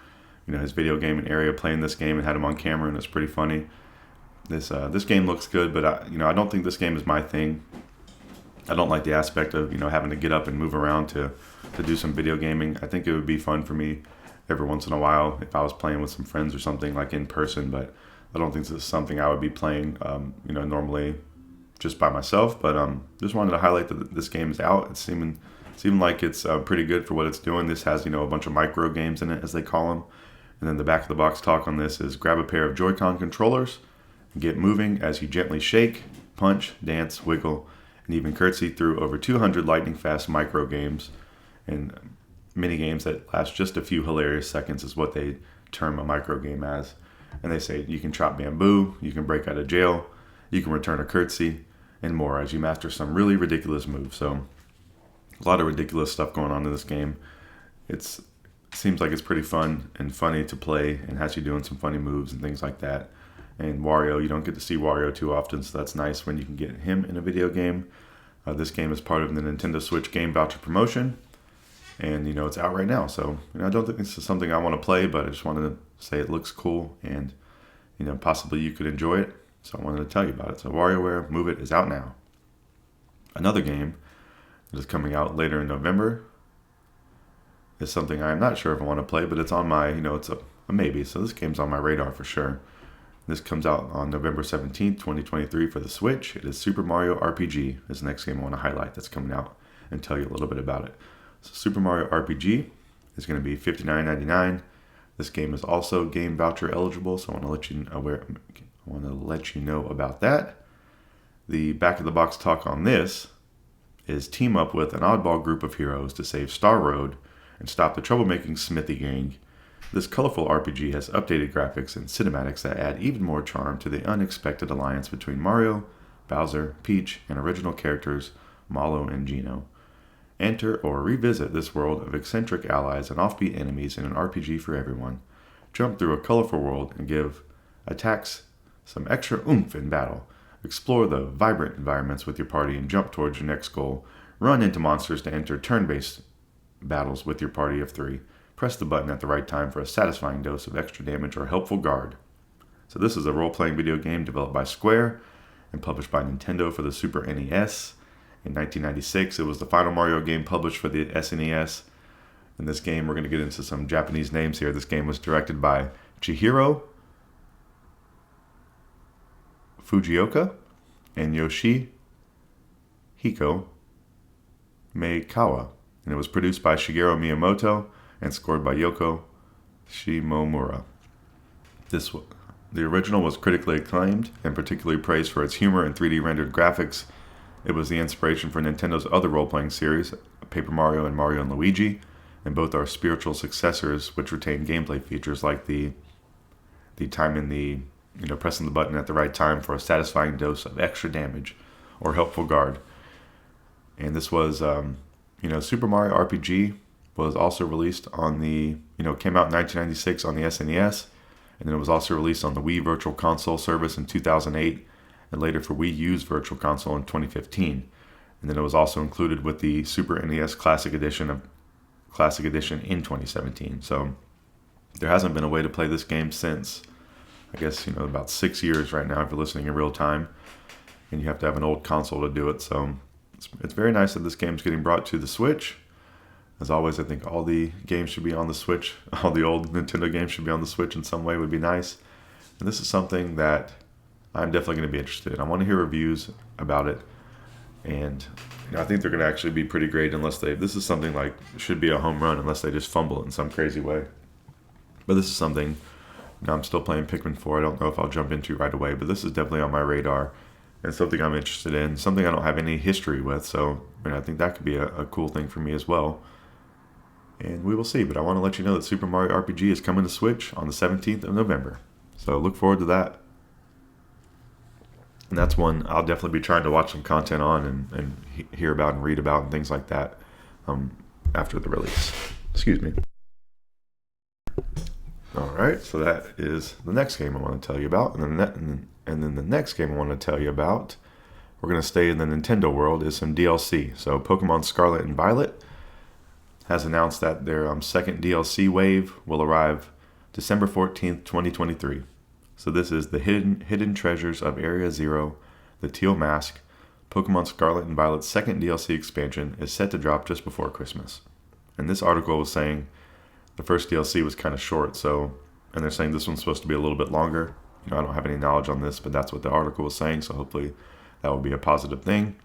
[SPEAKER 2] his video gaming area playing this game and had him on camera, and it's pretty funny. This game looks good, but I don't think this game is my thing. I don't like the aspect of having to get up and move around to do some video gaming. I think it would be fun for me every once in a while if I was playing with some friends or something like in person, but I don't think this is something I would be playing normally just by myself. But just wanted to highlight that this game is out. It's seeming like it's pretty good for what it's doing. This has a bunch of micro games in it, as they call them. And then the back of the box talk on this is grab a pair of Joy-Con controllers and get moving as you gently shake, punch, dance, wiggle, and even curtsy through over 200 lightning-fast micro games and mini games that last just a few hilarious seconds is what they term a micro game as. And they say you can chop bamboo, you can break out of jail, you can return a curtsy, and more as you master some really ridiculous moves. So a lot of ridiculous stuff going on in this game. It seems like it's pretty fun and funny to play and has you doing some funny moves and things like that. And Wario, you don't get to see Wario too often, so that's nice when you can get him in a video game. This game is part of the Nintendo Switch game voucher promotion, and it's out right now. So I don't think this is something I want to play, but I just wanted to say it looks cool, and possibly you could enjoy it. So I wanted to tell you about it. So WarioWare Move It is out now. Another game that is coming out later in November is something I'm not sure if I want to play, but it's on my, it's a maybe. So this game's on my radar for sure. This comes out on November 17th, 2023 for the Switch. It is Super Mario RPG. This is the next game I want to highlight that's coming out and tell you a little bit about it. So Super Mario RPG is going to be $59.99. This game is also game voucher eligible, so I want to let you know about that. The back of the box talk on this is team up with an oddball group of heroes to save Star Road and stop the troublemaking Smithy gang. This colorful RPG has updated graphics and cinematics that add even more charm to the unexpected alliance between Mario, Bowser, Peach, and original characters Mallow and Geno. Enter or revisit this world of eccentric allies and offbeat enemies in an RPG for everyone. Jump through a colorful world and give attacks some extra oomph in battle. Explore the vibrant environments with your party and jump towards your next goal. Run into monsters to enter turn-based battles with your party of 3. Press the button at the right time for a satisfying dose of extra damage or helpful guard. So this is a role-playing video game developed by Square and published by Nintendo for the Super NES. In 1996, it was the final Mario game published for the SNES. In this game, we're going to get into some Japanese names here. This game was directed by Chihiro Fujioka and Yoshihiko Meikawa. And it was produced by Shigeru Miyamoto and scored by Yoko Shimomura. The original was critically acclaimed and particularly praised for its humor and 3D rendered graphics. It was the inspiration for Nintendo's other role-playing series, Paper Mario and Mario & Luigi, and both are spiritual successors which retain gameplay features like the time in the, pressing the button at the right time for a satisfying dose of extra damage or helpful guard. And this was, Super Mario RPG was also released on the, came out in 1996 on the SNES, and then it was also released on the Wii Virtual Console service in 2008, and later for Wii U's Virtual Console in 2015. And then it was also included with the Super NES Classic Edition in 2017. So there hasn't been a way to play this game since, I guess, about 6 years right now if you're listening in real time, and you have to have an old console to do it. So it's very nice that this game's getting brought to the Switch. As always, I think all the games should be on the Switch. All the old Nintendo games should be on the Switch in some way would be nice. And this is something that I'm definitely going to be interested in. I want to hear reviews about it. And I think they're going to actually be pretty great unless this is something like, should be a home run unless they just fumble it in some crazy way. But this is something, I'm still playing Pikmin 4. I don't know if I'll jump into right away, but this is definitely on my radar and something I'm interested in, something I don't have any history with. So I think that could be a cool thing for me as well. And we will see, but I want to let you know that Super Mario RPG is coming to Switch on the 17th of November. So look forward to that. And that's one I'll definitely be trying to watch some content on and hear about and read about and things like that after the release. Excuse me. All right, so that is the next game I want to tell you about. And then the next game I want to tell you about, we're going to stay in the Nintendo world, is some DLC. So Pokemon Scarlet and Violet has announced that their second DLC wave will arrive December 14th, 2023. So this is the Hidden Treasures of Area Zero, the Teal Mask. Pokemon Scarlet and Violet's second DLC expansion is set to drop just before Christmas. And this article was saying the first DLC was kind of short, and they're saying this one's supposed to be a little bit longer. I don't have any knowledge on this, but that's what the article was saying, so hopefully that will be a positive thing.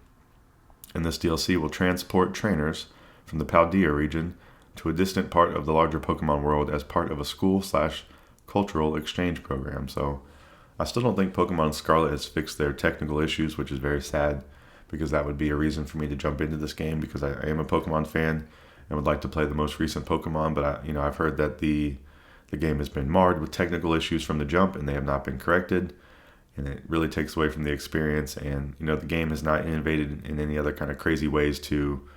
[SPEAKER 2] And this DLC will transport trainers from the Paldea region to a distant part of the larger Pokemon world as part of a school/cultural exchange program. So I still don't think Pokemon Scarlet has fixed their technical issues, which is very sad, because that would be a reason for me to jump into this game, because I am a Pokemon fan and would like to play the most recent Pokemon, but I've heard that the game has been marred with technical issues from the jump, and they have not been corrected, and it really takes away from the experience. And the game has not innovated in any other kind of crazy ways to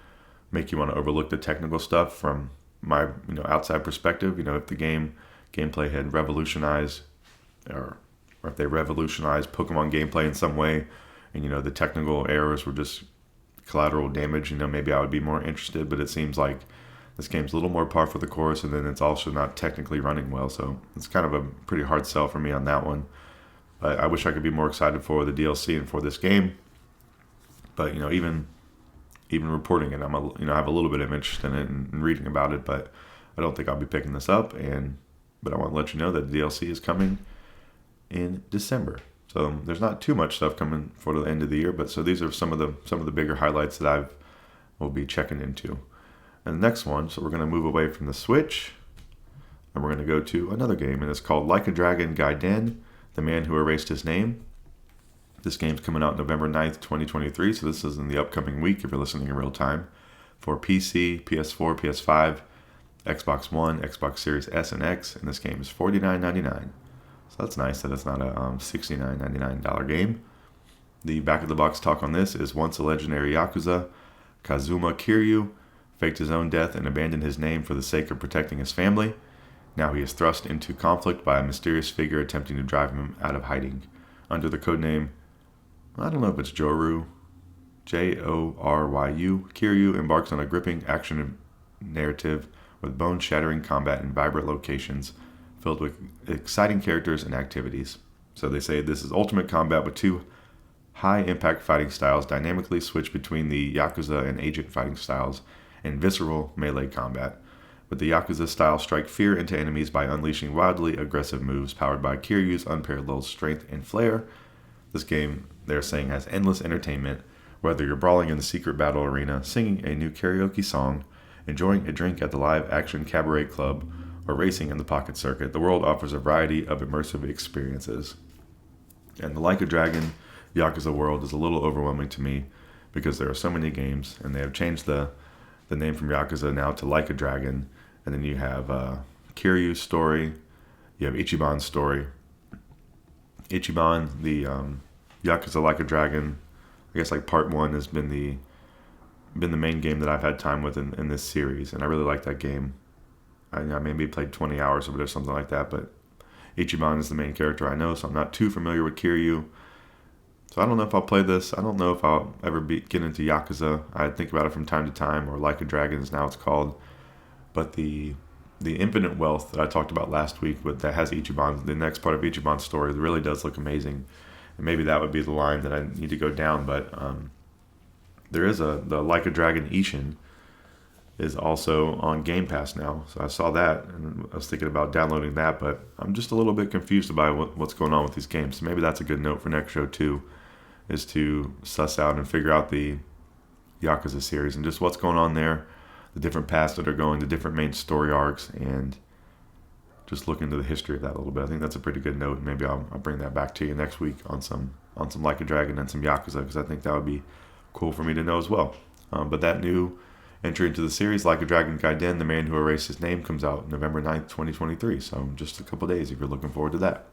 [SPEAKER 2] make you want to overlook the technical stuff from my outside perspective, if the gameplay had revolutionized, or if they revolutionized Pokemon gameplay in some way, and the technical errors were just collateral damage, maybe I would be more interested. But it seems like this game's a little more par for the course, and then it's also not technically running well, so it's kind of a pretty hard sell for me on that one. But I wish I could be more excited for the DLC and for this game. But even reporting it, I have a little bit of interest in it and reading about it, but I don't think I'll be picking this up. But I want to let you know that the DLC is coming in December. So there's not too much stuff coming for the end of the year, but so these are some of the bigger highlights that I will be checking into. And the next one, so we're going to move away from the Switch, and we're going to go to another game, and it's called Like a Dragon Gaiden, The Man Who Erased His Name. This game's coming out November 9th, 2023, so this is in the upcoming week if you're listening in real time, for PC, PS4, PS5, Xbox One, Xbox Series S and X, and this game is $49.99. So that's nice that it's not a $69.99 game. The back of the box talk on this is once a legendary Yakuza, Kazuma Kiryu faked his own death and abandoned his name for the sake of protecting his family. Now he is thrust into conflict by a mysterious figure attempting to drive him out of hiding. Under the codename, I don't know if it's Joru, Joryu, Kiryu embarks on a gripping action narrative with bone-shattering combat in vibrant locations filled with exciting characters and activities. So they say this is ultimate combat with two high-impact fighting styles dynamically switch between the Yakuza and agent fighting styles and visceral melee combat. With the Yakuza style, strike fear into enemies by unleashing wildly aggressive moves powered by Kiryu's unparalleled strength and flair. This game, they're saying, has endless entertainment, whether you're brawling in the secret battle arena, singing a new karaoke song, enjoying a drink at the live action cabaret club, or racing in the pocket circuit. The world offers a variety of immersive experiences. And the Like a Dragon Yakuza world is a little overwhelming to me because there are so many games, and they have changed the name from Yakuza now to Like a Dragon. And then you have Kiryu's story, you have Ichiban's story. Ichiban, the Yakuza Like a Dragon, I guess like part 1 has been the main game that I've had time with in this series, and I really like that game. I maybe played 20 hours of it or something like that, but Ichiban is the main character I know, so I'm not too familiar with Kiryu. So I don't know if I'll play this. I don't know if I'll ever get into Yakuza. I think about it from time to time, or Like a Dragon is now it's called. But the infinite wealth that I talked about last week that has Ichiban, the next part of Ichiban's story, really does look amazing. And maybe that would be the line that I need to go down, but there is the Like a Dragon Ishin is also on Game Pass now. So I saw that, and I was thinking about downloading that, but I'm just a little bit confused about what's going on with these games. So maybe that's a good note for next show too, is to suss out and figure out the Yakuza series and just what's going on there, the different paths that are going, the different main story arcs, and just look into the history of that a little bit. I think that's a pretty good note, and maybe I'll bring that back to you next week on some Like a Dragon and some Yakuza, because I think that would be cool for me to know as well. But that new entry into the series, Like a Dragon Gaiden, The Man Who Erased His Name, comes out November 9th, 2023. So just a couple days if you're looking forward to that.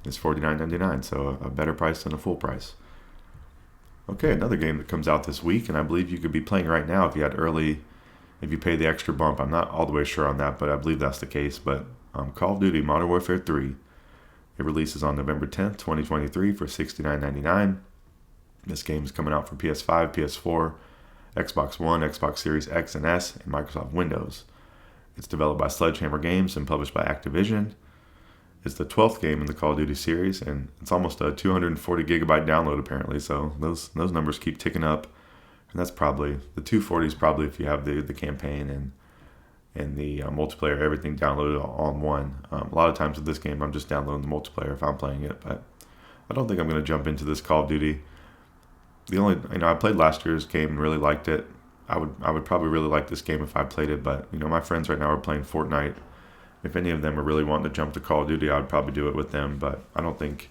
[SPEAKER 2] It's $49.99, so a better price than a full price. Okay, another game that comes out this week, and I believe you could be playing right now if you pay the extra bump. I'm not all the way sure on that, but I believe that's the case. But Call of Duty Modern Warfare 3, it releases on November 10th, 2023 for $69.99. This game is coming out for PS5, PS4, Xbox One, Xbox Series X and S, and Microsoft Windows. It's developed by Sledgehammer Games and published by Activision. It's the 12th game in the Call of Duty series, and it's almost a 240 gigabyte download apparently, so those numbers keep ticking up. And that's probably, the 240 is probably if you have the campaign and the multiplayer, everything downloaded all in one. A lot of times with this game, I'm just downloading the multiplayer if I'm playing it, but I don't think I'm going to jump into this Call of Duty. I played last year's game and really liked it. I would probably really like this game if I played it, but my friends right now are playing Fortnite. If any of them are really wanting to jump to Call of Duty, I would probably do it with them, but I don't think,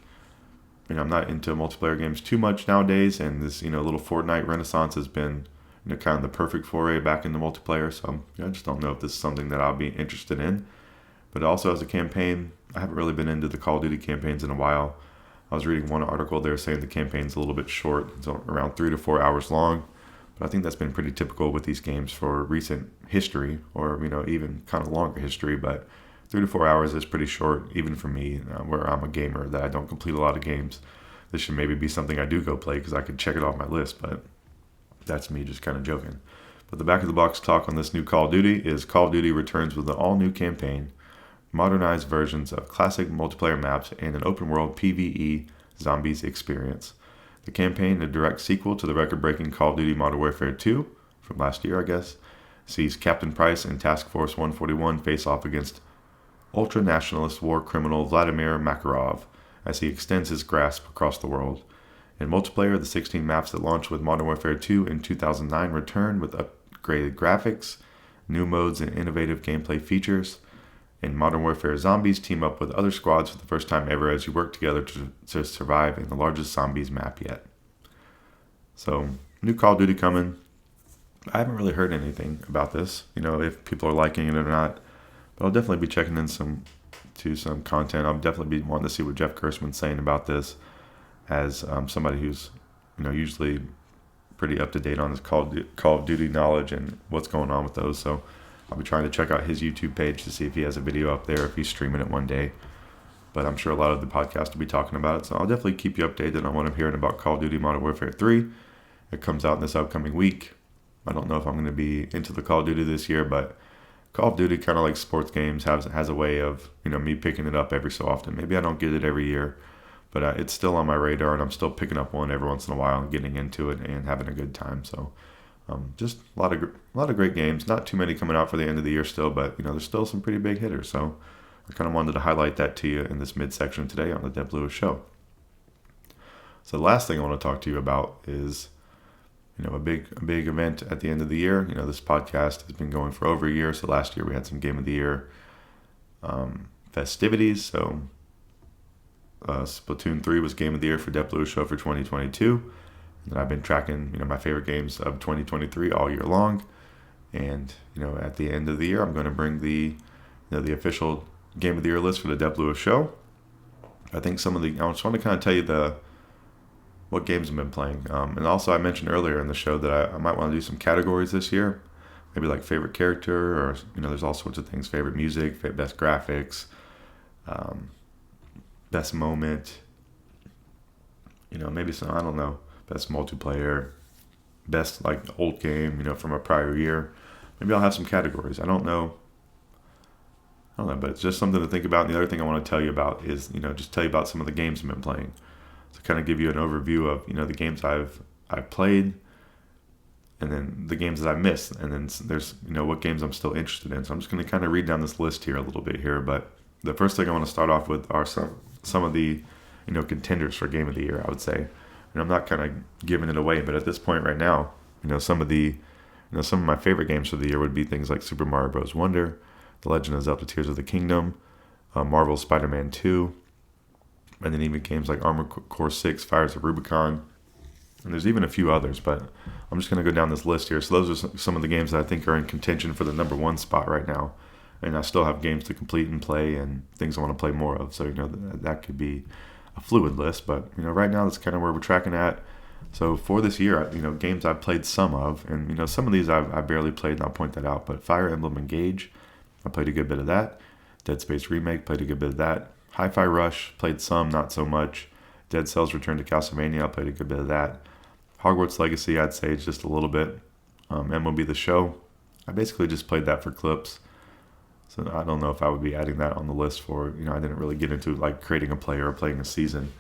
[SPEAKER 2] I'm not into multiplayer games too much nowadays, and this, little Fortnite renaissance has been, kind of the perfect foray back into multiplayer, so I just don't know if this is something that I'll be interested in. But also as a campaign, I haven't really been into the Call of Duty campaigns in a while. I was reading one article, they were saying the campaign's a little bit short, it's around 3 to 4 hours long, But I think that's been pretty typical with these games for recent history, or even kind of longer history. But 3 to 4 hours is pretty short, even for me, where I'm a gamer that I don't complete a lot of games. This should maybe be something I do go play because I could check it off my list, but that's me just kind of joking. But the back of the box talk on this new Call of Duty is Call of Duty returns with an all-new campaign, modernized versions of classic multiplayer maps, and an open-world PvE zombies experience. The campaign, a direct sequel to the record-breaking Call of Duty Modern Warfare 2, from last year I guess, sees Captain Price and Task Force 141 face off against ultra-nationalist war criminal Vladimir Makarov, as he extends his grasp across the world. In multiplayer, the 16 maps that launched with Modern Warfare 2 in 2009 return with upgraded graphics, new modes, and innovative gameplay features. In Modern Warfare, zombies team up with other squads for the first time ever as you work together to survive in the largest zombies map yet. So, new Call of Duty coming. I haven't really heard anything about this, if people are liking it or not. But I'll definitely be checking in some content. I'll definitely be wanting to see what Jeff Gerstmann's saying about this, as somebody who's usually pretty up to date on his Call of Duty knowledge and what's going on with those. So I'll be trying to check out his YouTube page to see if he has a video up there, if he's streaming it one day. But I'm sure a lot of the podcast will be talking about it. So I'll definitely keep you updated on what I'm hearing about Call of Duty Modern Warfare 3. It comes out in this upcoming week. I don't know if I'm going to be into the Call of Duty this year, but Call of Duty, kind of like sports games, has a way of me picking it up every so often. Maybe I don't get it every year, but it's still on my radar, and I'm still picking up one every once in a while and getting into it and having a good time. So just a lot of great games. Not too many coming out for the end of the year still, but there's still some pretty big hitters. So I kind of wanted to highlight that to you in this midsection today on the Dep Lewis Show. So the last thing I want to talk to you about is a big event at the end of the year. This podcast has been going for over a year. So last year we had some Game of the Year festivities. So Splatoon 3 was Game of the Year for Dep Lewis Show for 2022. And I've been tracking, my favorite games of 2023 all year long. And, at the end of the year, I'm going to bring the official Game of the Year list for the Dep Lewis Show. I think I just want to kind of tell you what games I've been playing. And also I mentioned earlier in the show that I might want to do some categories this year. Maybe like favorite character, or, there's all sorts of things. Favorite music, best graphics, best moment, maybe some, I don't know, best multiplayer, best like old game, from a prior year. Maybe I'll have some categories. I don't know, but it's just something to think about. And the other thing I want to tell you about is, just tell you about some of the games I've been playing. To kind of give you an overview of, the games I've played, and then the games that I've missed, and then there's, what games I'm still interested in. So I'm just going to kind of read down this list here a little bit here. But the first thing I want to start off with are some of the, contenders for Game of the Year, I would say. And I'm not kind of giving it away, but at this point right now, some of my favorite games for the year would be things like Super Mario Bros. Wonder, The Legend of Zelda Tears of the Kingdom, Marvel's Spider-Man 2, and then even games like Armored Core 6, Fires of Rubicon, and there's even a few others, but I'm just going to go down this list here. So those are some of the games that I think are in contention for the number one spot right now, and I still have games to complete and play and things I want to play more of, so that could be a fluid list, but right now that's kind of where we're tracking at. So for this year, games I've played some of, and some of these I barely played, and I'll point that out, but Fire Emblem Engage, I played a good bit of that. Dead Space Remake, played a good bit of that. Hi-Fi Rush, played some, not so much. Dead Cells Return to Castlevania, I played a good bit of that. Hogwarts Legacy, I'd say just a little bit. MLB The Show, I basically just played that for clips. So I don't know if I would be adding that on the list for, I didn't really get into like creating a player or playing a season.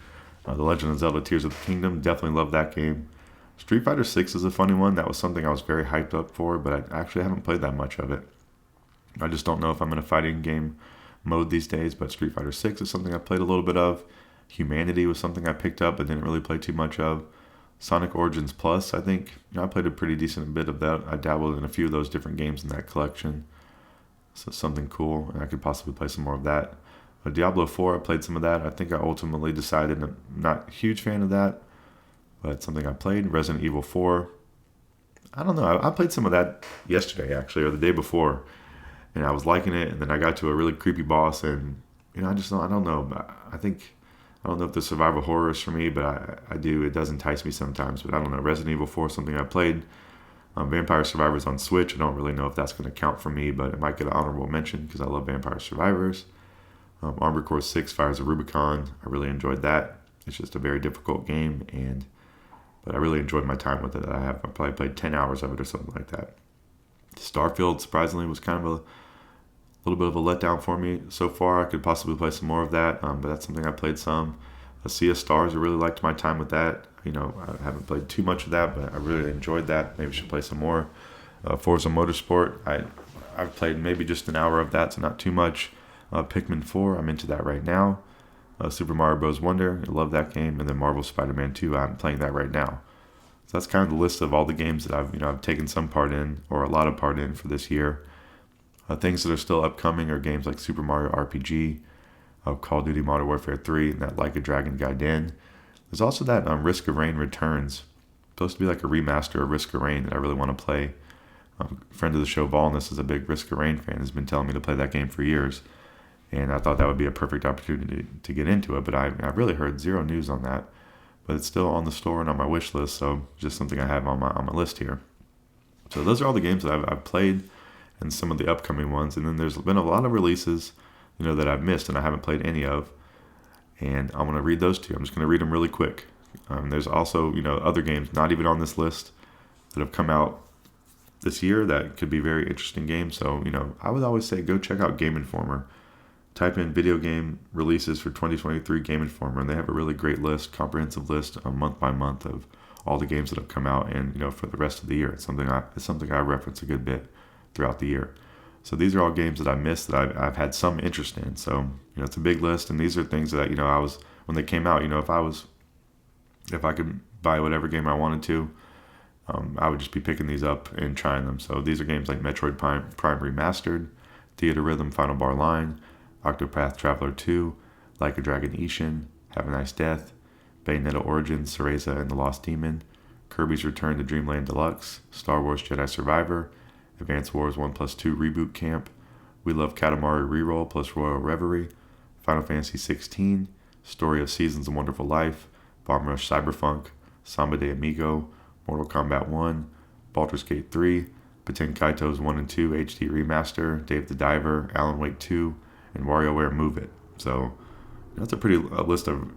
[SPEAKER 2] The Legend of Zelda Tears of the Kingdom, definitely love that game. Street Fighter 6 is a funny one. That was something I was very hyped up for, but I actually haven't played that much of it. I just don't know if I'm in a fighting game mode these days, but Street Fighter 6 is something I played a little bit of. Humanity was something I picked up but didn't really play too much of. Sonic Origins Plus, I think, I played a pretty decent bit of that. I dabbled in a few of those different games in that collection. So something cool, and I could possibly play some more of that. Diablo 4, I played some of that. I think I ultimately decided I'm not a huge fan of that, but something I played. Resident Evil 4, I don't know. I played some of that yesterday, actually, or the day before, and I was liking it, and then I got to a really creepy boss, and, I don't know. I don't know if the survival horror is for me, but I do. It does entice me sometimes, but I don't know. Resident Evil 4 is something I played. Vampire Survivors on Switch. I don't really know if that's going to count for me, but it might get an honorable mention because I love Vampire Survivors. Armored Core 6 Fires of Rubicon. I really enjoyed that. It's just a very difficult game, but I really enjoyed my time with it. I probably played 10 hours of it or something like that. Starfield, surprisingly, was kind of a little bit of a letdown for me so far. I could possibly play some more of that, but that's something I played some. Sea of Stars, I really liked my time with that. I haven't played too much of that, but I really enjoyed that. Maybe I should play some more. Forza Motorsport, I've played maybe just an hour of that, so not too much. Pikmin 4, I'm into that right now. Super Mario Bros. Wonder, I love that game. And then Marvel Spider-Man 2, I'm playing that right now. So that's kind of the list of all the games that I've taken some part in, or a lot of part in for this year. Things that are still upcoming are games like Super Mario RPG, Call of Duty Modern Warfare 3, and that Like a Dragon Gaiden. There's also that Risk of Rain Returns. Supposed to be like a remaster of Risk of Rain that I really want to play. Friend of the show, Volness, is a big Risk of Rain fan, has been telling me to play that game for years. And I thought that would be a perfect opportunity to get into it, but I've really heard zero news on that. But it's still on the store and on my wish list, so just something I have on my list here. So those are all the games that I've played, and some of the upcoming ones. And then there's been a lot of releases, that I've missed and I haven't played any of. And I want to read those to you. I'm just going to read them really quick. There's also, other games not even on this list that have come out this year that could be very interesting games. So, I would always say go check out Game Informer. Type in video game releases for 2023 Game Informer, and they have a really great list, comprehensive list, month by month of all the games that have come out, and for the rest of the year. It's something I reference a good bit throughout the year. So these are all games that I missed that I've had some interest in. So it's a big list, and these are things that I was, when they came out, if I could buy whatever game I wanted to, I would just be picking these up and trying them. So these are games like Metroid Prime Remastered, Theater Rhythm Final Bar Line, Octopath Traveler 2, Like a Dragon Ishin, Have a Nice Death, Bayonetta Origins, Cereza and the Lost Demon, Kirby's Return to Dreamland Deluxe, Star Wars Jedi Survivor, Advance Wars 1+2 Reboot Camp, We Love Katamari Reroll plus Royal Reverie, Final Fantasy 16, Story of Seasons and Wonderful Life, Bomb Rush Cyberpunk, Samba de Amigo, Mortal Kombat 1, Baldur's Gate 3, Peten Kaitos 1 and 2 HD Remaster, Dave the Diver, Alan Wake 2, and WarioWare Move It. So that's a list of,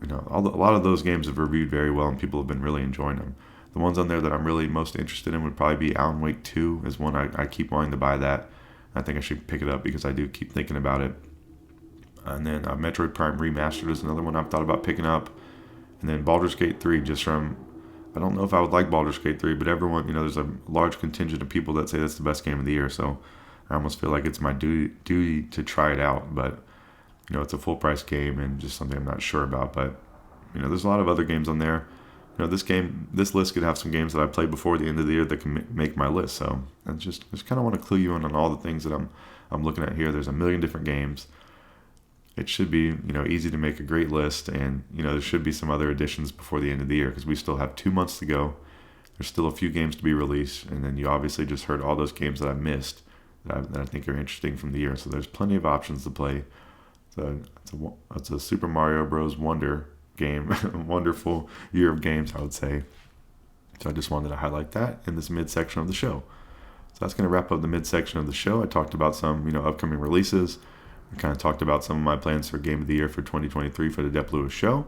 [SPEAKER 2] a lot of those games have reviewed very well and people have been really enjoying them. The ones on there that I'm really most interested in would probably be Alan Wake 2 is one I keep wanting to buy that. I think I should pick it up because I do keep thinking about it. And then Metroid Prime Remastered is another one I've thought about picking up. And then Baldur's Gate 3, just from, I don't know if I would like Baldur's Gate 3, but everyone, there's a large contingent of people that say that's the best game of the year. So I almost feel like it's my duty to try it out. But, it's a full price game and just something I'm not sure about. But, there's a lot of other games on there. This list could have some games that I played before the end of the year that can make my list. So I just kind of want to clue you in on all the things that I'm looking at here. There's a million different games. It should be, easy to make a great list, and, there should be some other additions before the end of the year because we still have 2 months to go. There's still a few games to be released, and then you obviously just heard all those games that I missed that I think are interesting from the year. So there's plenty of options to play. So it's a Super Mario Bros. Wonder game, wonderful year of games, I would say. So I just wanted to highlight that in this midsection of the show. So that's going to wrap up the midsection of the show. I talked about some, upcoming releases. I kind of talked about some of my plans for Game of the Year for 2023 for the Dep Lewis Show.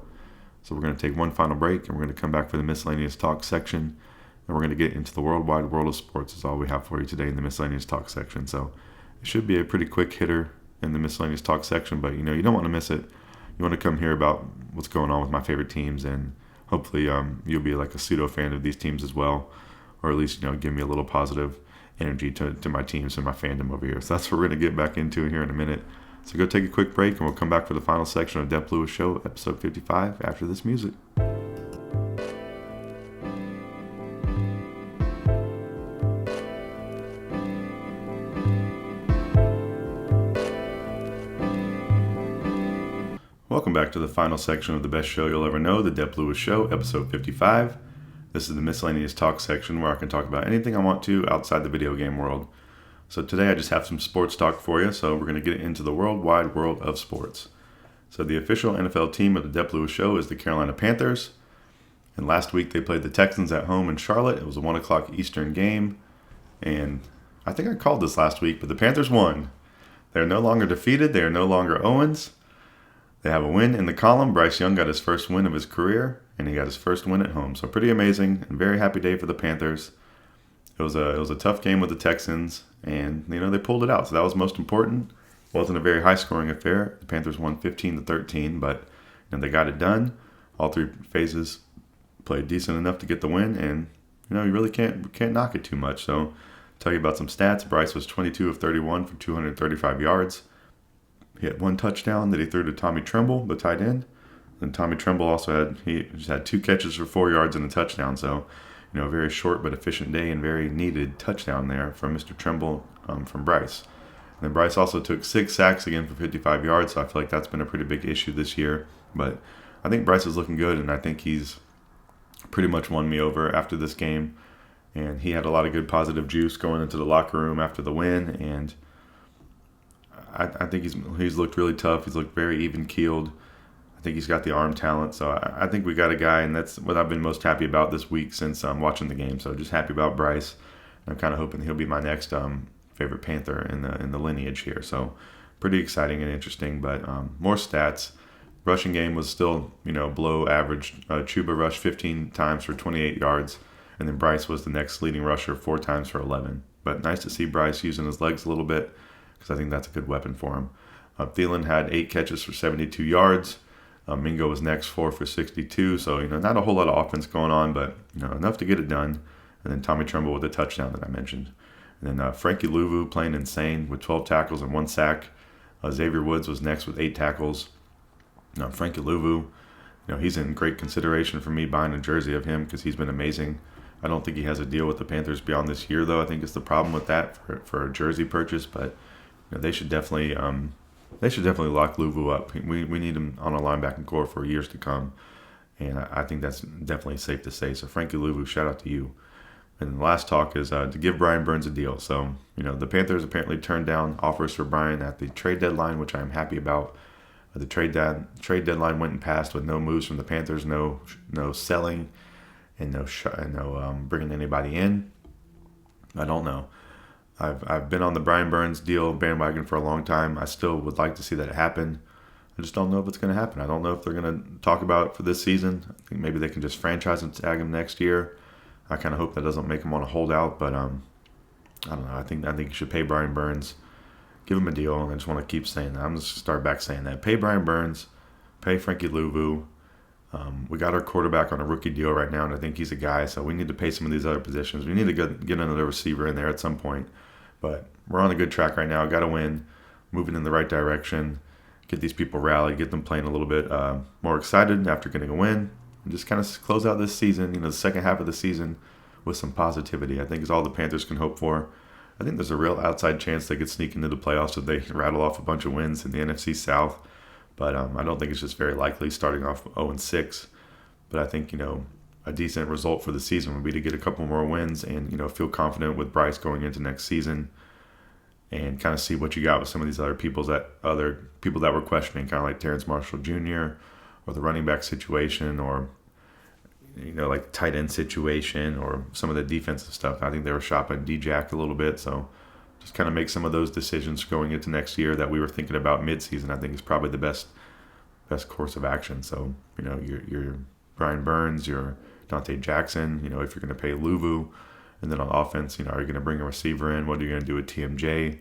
[SPEAKER 2] So we're going to take one final break, and we're going to come back for the Miscellaneous Talk section, and we're going to get into the worldwide world of sports is all we have for you today in the Miscellaneous Talk section. So it should be a pretty quick hitter in the Miscellaneous Talk section, but, you don't want to miss it. You want to come hear about what's going on with my favorite teams, and hopefully you'll be like a pseudo fan of these teams as well, or at least give me a little positive energy to my teams and my fandom over here. So that's what we're going to get back into here in a minute. So go take a quick break, and we'll come back for the final section of Dep Lewis Show, episode 55, after this music. Welcome back to the final section of the best show you'll ever know, the Dep Lewis Show, episode 55. This is the Miscellaneous Talk section where I can talk about anything I want to outside the video game world. So today I just have some sports talk for you, so we're going to get into the worldwide world of sports. So the official NFL team of the Dep Lewis Show is the Carolina Panthers, And last week they played the Texans at home in Charlotte. It was a 1 o'clock Eastern game. And I think I called this last week, but the Panthers won. They're no longer defeated. They are no longer Owens. They have a win in the column. Bryce Young got his first win of his career, and he got his first win at home. So pretty amazing and very happy day for the Panthers. It was a tough game with the Texans, and they pulled it out. So that was most important. It wasn't a very high-scoring affair. The Panthers won 15-13, but they got it done. All three phases played decent enough to get the win, and you really can't knock it too much. So tell you about some stats. Bryce was 22 of 31 for 235 yards. He had one touchdown that he threw to Tommy Tremble, the tight end. And Tommy Tremble also had 2 catches for 4 yards and a touchdown. So, a very short but efficient day and very needed touchdown there from Mr. Tremble from Bryce. And then Bryce also took 6 sacks again for 55 yards. So I feel like that's been a pretty big issue this year. But I think Bryce is looking good, and I think he's pretty much won me over after this game. And he had a lot of good positive juice going into the locker room after the win, and I think he's looked really tough. He's looked very even-keeled. I think he's got the arm talent. So I think we got a guy, and that's what I've been most happy about this week since watching the game. So just happy about Bryce. I'm kind of hoping he'll be my next favorite Panther in the lineage here. So pretty exciting and interesting. But more stats. Rushing game was still below average. Chuba rushed 15 times for 28 yards, and then Bryce was the next leading rusher, 4 times for 11. But nice to see Bryce using his legs a little bit, because I think that's a good weapon for him. Thielen had 8 catches for 72 yards. Mingo was next, 4 for 62. So, not a whole lot of offense going on, but, enough to get it done. And then Tommy Tremble with a touchdown that I mentioned. And then Frankie Louvu playing insane with 12 tackles and 1 sack. Xavier Woods was next with 8 tackles. Frankie Louvu, he's in great consideration for me buying a jersey of him because he's been amazing. I don't think he has a deal with the Panthers beyond this year, though. I think it's the problem with that for a jersey purchase, but they should definitely lock Louvu up. We need him on a linebacking core for years to come, and I think that's definitely safe to say. So Frankie Louvu, shout out to you. And the last talk is to give Brian Burns a deal. So the Panthers apparently turned down offers for Brian at the trade deadline, which I'm happy about. The trade deadline went and passed with no moves from the Panthers, no selling, and no bringing anybody in. I don't know. I've been on the Brian Burns deal bandwagon for a long time. I still would like to see that happen. I just don't know if it's going to happen. I don't know if they're going to talk about it for this season. I think maybe they can just franchise and tag him next year. I kind of hope that doesn't make him want to hold out, but I don't know. I think you should pay Brian Burns. Give him a deal, and I just want to keep saying that. I'm just going to start back saying that. Pay Brian Burns. Pay Frankie Louvu. We got our quarterback on a rookie deal right now, and I think he's a guy, so we need to pay some of these other positions. We need to get another receiver in there at some point. But we're on a good track right now. Got to win. Moving in the right direction. Get these people rallied. Get them playing a little bit more excited after getting a win. And just kind of close out this season, the second half of the season, with some positivity. I think is all the Panthers can hope for. I think there's a real outside chance they could sneak into the playoffs if they rattle off a bunch of wins in the NFC South. But I don't think it's just very likely starting off 0-6. But I think, a decent result for the season would be to get a couple more wins and, feel confident with Bryce going into next season and kind of see what you got with some of these other people that were questioning, kind of like Terrence Marshall Jr. or the running back situation or, like tight end situation or some of the defensive stuff. I think they were shopping D-Jack a little bit. So just kind of make some of those decisions going into next year that we were thinking about mid-season. I think is probably the best course of action. So, your Brian Burns, your Dante Jackson, if you're going to pay Louvu, and then on offense, are you going to bring a receiver in? What are you going to do with TMJ?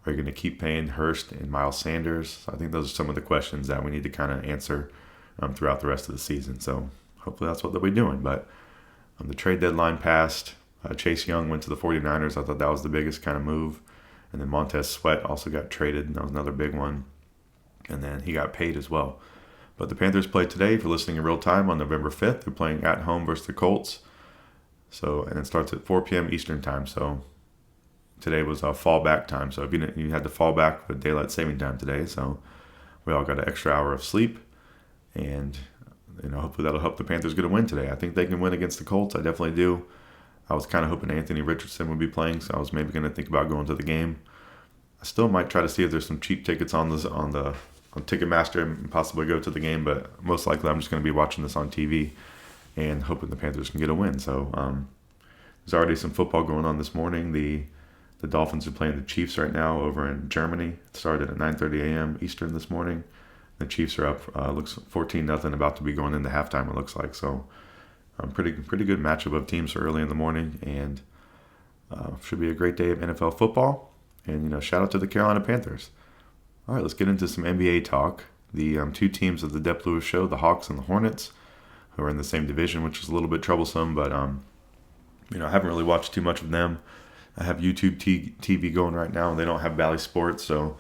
[SPEAKER 2] Are you going to keep paying Hurst and Miles Sanders? So I think those are some of the questions that we need to kind of answer throughout the rest of the season. So hopefully that's what they'll be doing. But the trade deadline passed. Chase Young went to the 49ers. I thought that was the biggest kind of move. And then Montez Sweat also got traded, and that was another big one. And then he got paid as well. But the Panthers played today, if you're listening in real time, on November 5th. They're playing at home versus the Colts. And it starts at 4 p.m. Eastern time. So today was a fallback time. So if you had to fall back with daylight saving time today. So we all got an extra hour of sleep. And hopefully that'll help the Panthers get a win today. I think they can win against the Colts. I definitely do. I was kind of hoping Anthony Richardson would be playing, so I was maybe going to think about going to the game. I still might try to see if there's some cheap tickets on Ticketmaster and possibly go to the game, but most likely I'm just going to be watching this on TV and hoping the Panthers can get a win. So there's already some football going on this morning. The Dolphins are playing the Chiefs right now over in Germany. It started at 9:30 a.m. Eastern this morning. The Chiefs are up, looks 14-0, about to be going into halftime, it looks like. So pretty good matchup of teams early in the morning, and should be a great day of NFL football. And, shout out to the Carolina Panthers. All right, let's get into some NBA talk. The two teams of the Dep Lewis Show, the Hawks and the Hornets, who are in the same division, which is a little bit troublesome, but, I haven't really watched too much of them. I have YouTube TV going right now, and they don't have Bally Sports, so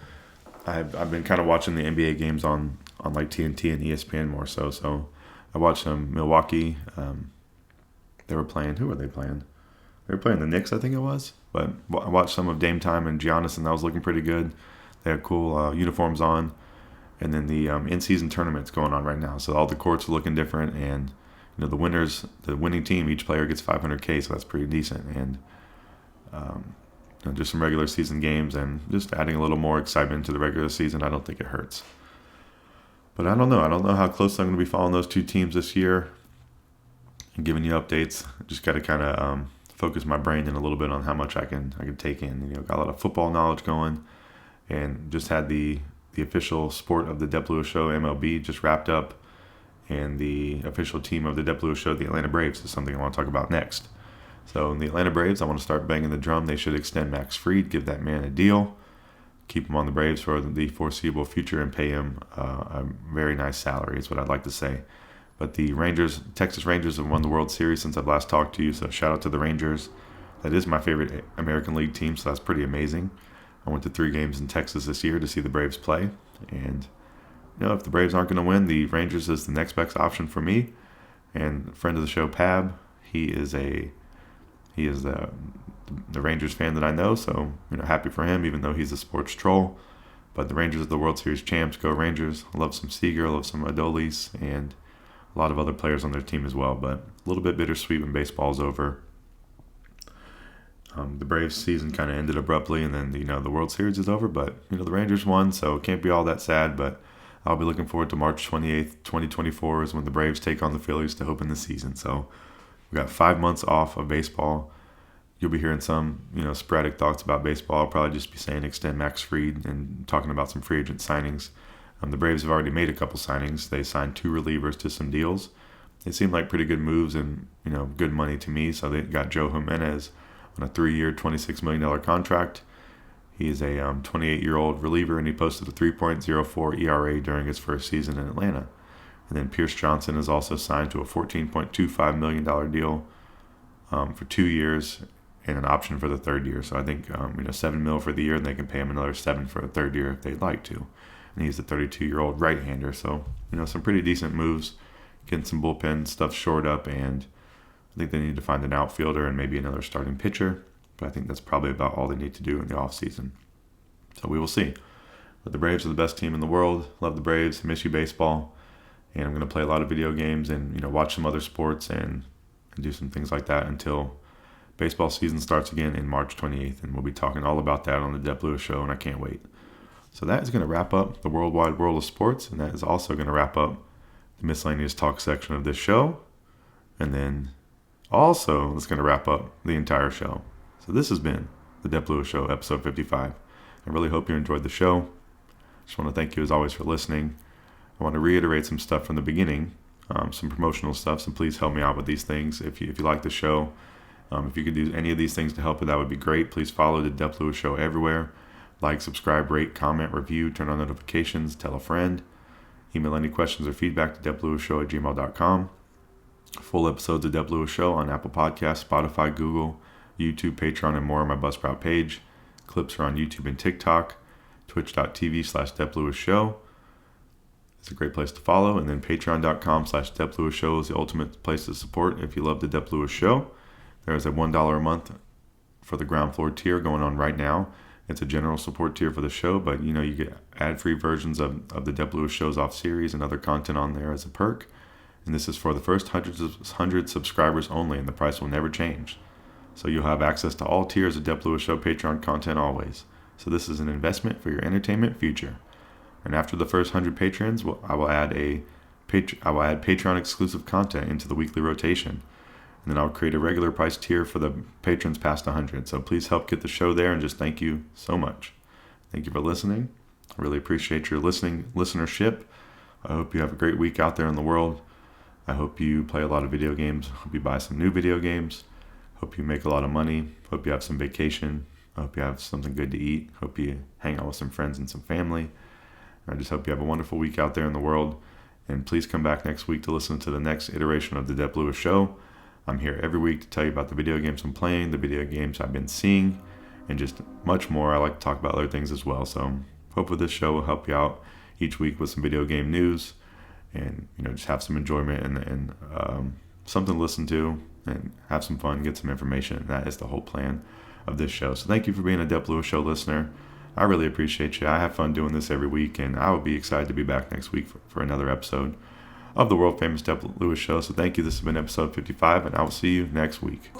[SPEAKER 2] I've been kind of watching the NBA games on like TNT and ESPN more so. So I watched Milwaukee. They were playing. Who were they playing? They were playing the Knicks, I think it was. But I watched some of Dame Time and Giannis, and that was looking pretty good. They had cool uniforms on. And then the in-season tournament's going on right now, so all the courts are looking different. And the winning team, each player gets $500K, so that's pretty decent. And just some regular season games and just adding a little more excitement to the regular season. I don't think it hurts. But I don't know. I don't know how close I'm going to be following those two teams this year and giving you updates. Just got to kind of focus my brain in a little bit on how much I can take in. Got a lot of football knowledge going, and just had the official sport of the Dep Lewis Show, MLB, just wrapped up, and the official team of the Dep Lewis Show, the Atlanta Braves, is something I want to talk about next. So in the Atlanta Braves, I want to start banging the drum. They should extend Max Fried, give that man a deal, keep him on the Braves for the foreseeable future, and pay him a very nice salary is what I'd like to say. But the Texas Rangers have won the World Series since I've last talked to you, so shout out to the Rangers. That is my favorite American League team, so that's pretty amazing. I went to 3 games in Texas this year to see the Braves play, and if the Braves aren't going to win, the Rangers is the next best option for me. And a friend of the show, Pab, he is the Rangers fan that I know, so happy for him, even though he's a sports troll. But the Rangers are the World Series champs. Go Rangers! I love some Seager, I love some Adolis, and a lot of other players on their team as well. But a little bit bittersweet when baseball's over. The Braves season kind of ended abruptly, and then the World Series is over. But the Rangers won, so it can't be all that sad. But I'll be looking forward to March 28th, 2024 is when the Braves take on the Phillies to open the season. So we got 5 months off of baseball. You'll be hearing some, sporadic thoughts about baseball. I'll probably just be saying extend Max Fried and talking about some free agent signings. The Braves have already made a couple signings. They signed 2 relievers to some deals. They seem like pretty good moves and, good money to me. So they got Joe Jimenez on a 3-year, $26 million contract. He's a 28-year-old reliever, and he posted a 3.04 ERA during his first season in Atlanta. And then Pierce Johnson is also signed to a $14.25 million deal for 2 years and an option for the 3rd year. So I think $7 million for the year, and they can pay him another $7 million for the 3rd year if they'd like to. And he's a 32-year-old right-hander. So some pretty decent moves, getting some bullpen stuff shored up, and I think they need to find an outfielder and maybe another starting pitcher. But I think that's probably about all they need to do in the offseason. So we will see. But the Braves are the best team in the world. Love the Braves. Miss you, baseball. And I'm going to play a lot of video games and watch some other sports and do some things like that until baseball season starts again in March 28th. And we'll be talking all about that on the Dep Lewis Show, and I can't wait. So that is going to wrap up the worldwide world of sports, and that is also going to wrap up the miscellaneous talk section of this show. And then also it's going to wrap up the entire show. So this has been the Dep Lewis Show, episode 55. I really hope you enjoyed the show. Just want to thank you as always for listening. I want to reiterate some stuff from the beginning, some promotional stuff, so please help me out with these things. If you like the show, if you could do any of these things to help it, that would be great. Please follow the Dep Lewis Show everywhere. Like, subscribe, rate, comment, review, turn on notifications, tell a friend. Email any questions or feedback to DepLewisShow@gmail.com. Full episodes of Dep Lewis Show on Apple Podcasts, Spotify, Google, YouTube, Patreon, and more on my Buzzsprout page. Clips are on YouTube and TikTok. Twitch.tv/DepLewisShow. It's a great place to follow. And then Patreon.com/DepLewisShow is the ultimate place to support if you love the Dep Lewis Show. There is a $1 a month for the ground floor tier going on right now. It's a general support tier for the show, but you get ad-free versions of the Dep Lewis Shows off series and other content on there as a perk. And this is for the first 100 subscribers only, and the price will never change. So you'll have access to all tiers of Dep Lewis Show Patreon content always. So this is an investment for your entertainment future. And after the first 100 patrons, I will add a I will add Patreon exclusive content into the weekly rotation. And then I'll create a regular price tier for the patrons past 100. So please help get the show there, and just thank you so much. Thank you for listening. I really appreciate your listenership. I hope you have a great week out there in the world. I hope you play a lot of video games. Hope you buy some new video games. Hope you make a lot of money. Hope you have some vacation. I hope you have something good to eat. Hope you hang out with some friends and some family. I just hope you have a wonderful week out there in the world. And please come back next week to listen to the next iteration of the Dep Lewis Show. I'm here every week to tell you about the video games I'm playing, the video games I've been seeing, and just much more. I like to talk about other things as well. So hopefully this show will help you out each week with some video game news, and just have some enjoyment and something to listen to, and have some fun, get some information. That is the whole plan of this show. So thank you for being a Dep Lewis Show listener. I really appreciate you. I have fun doing this every week, and I will be excited to be back next week for another episode of the world famous Dep Lewis Show. So thank you. This has been episode 55, and I will see you next week.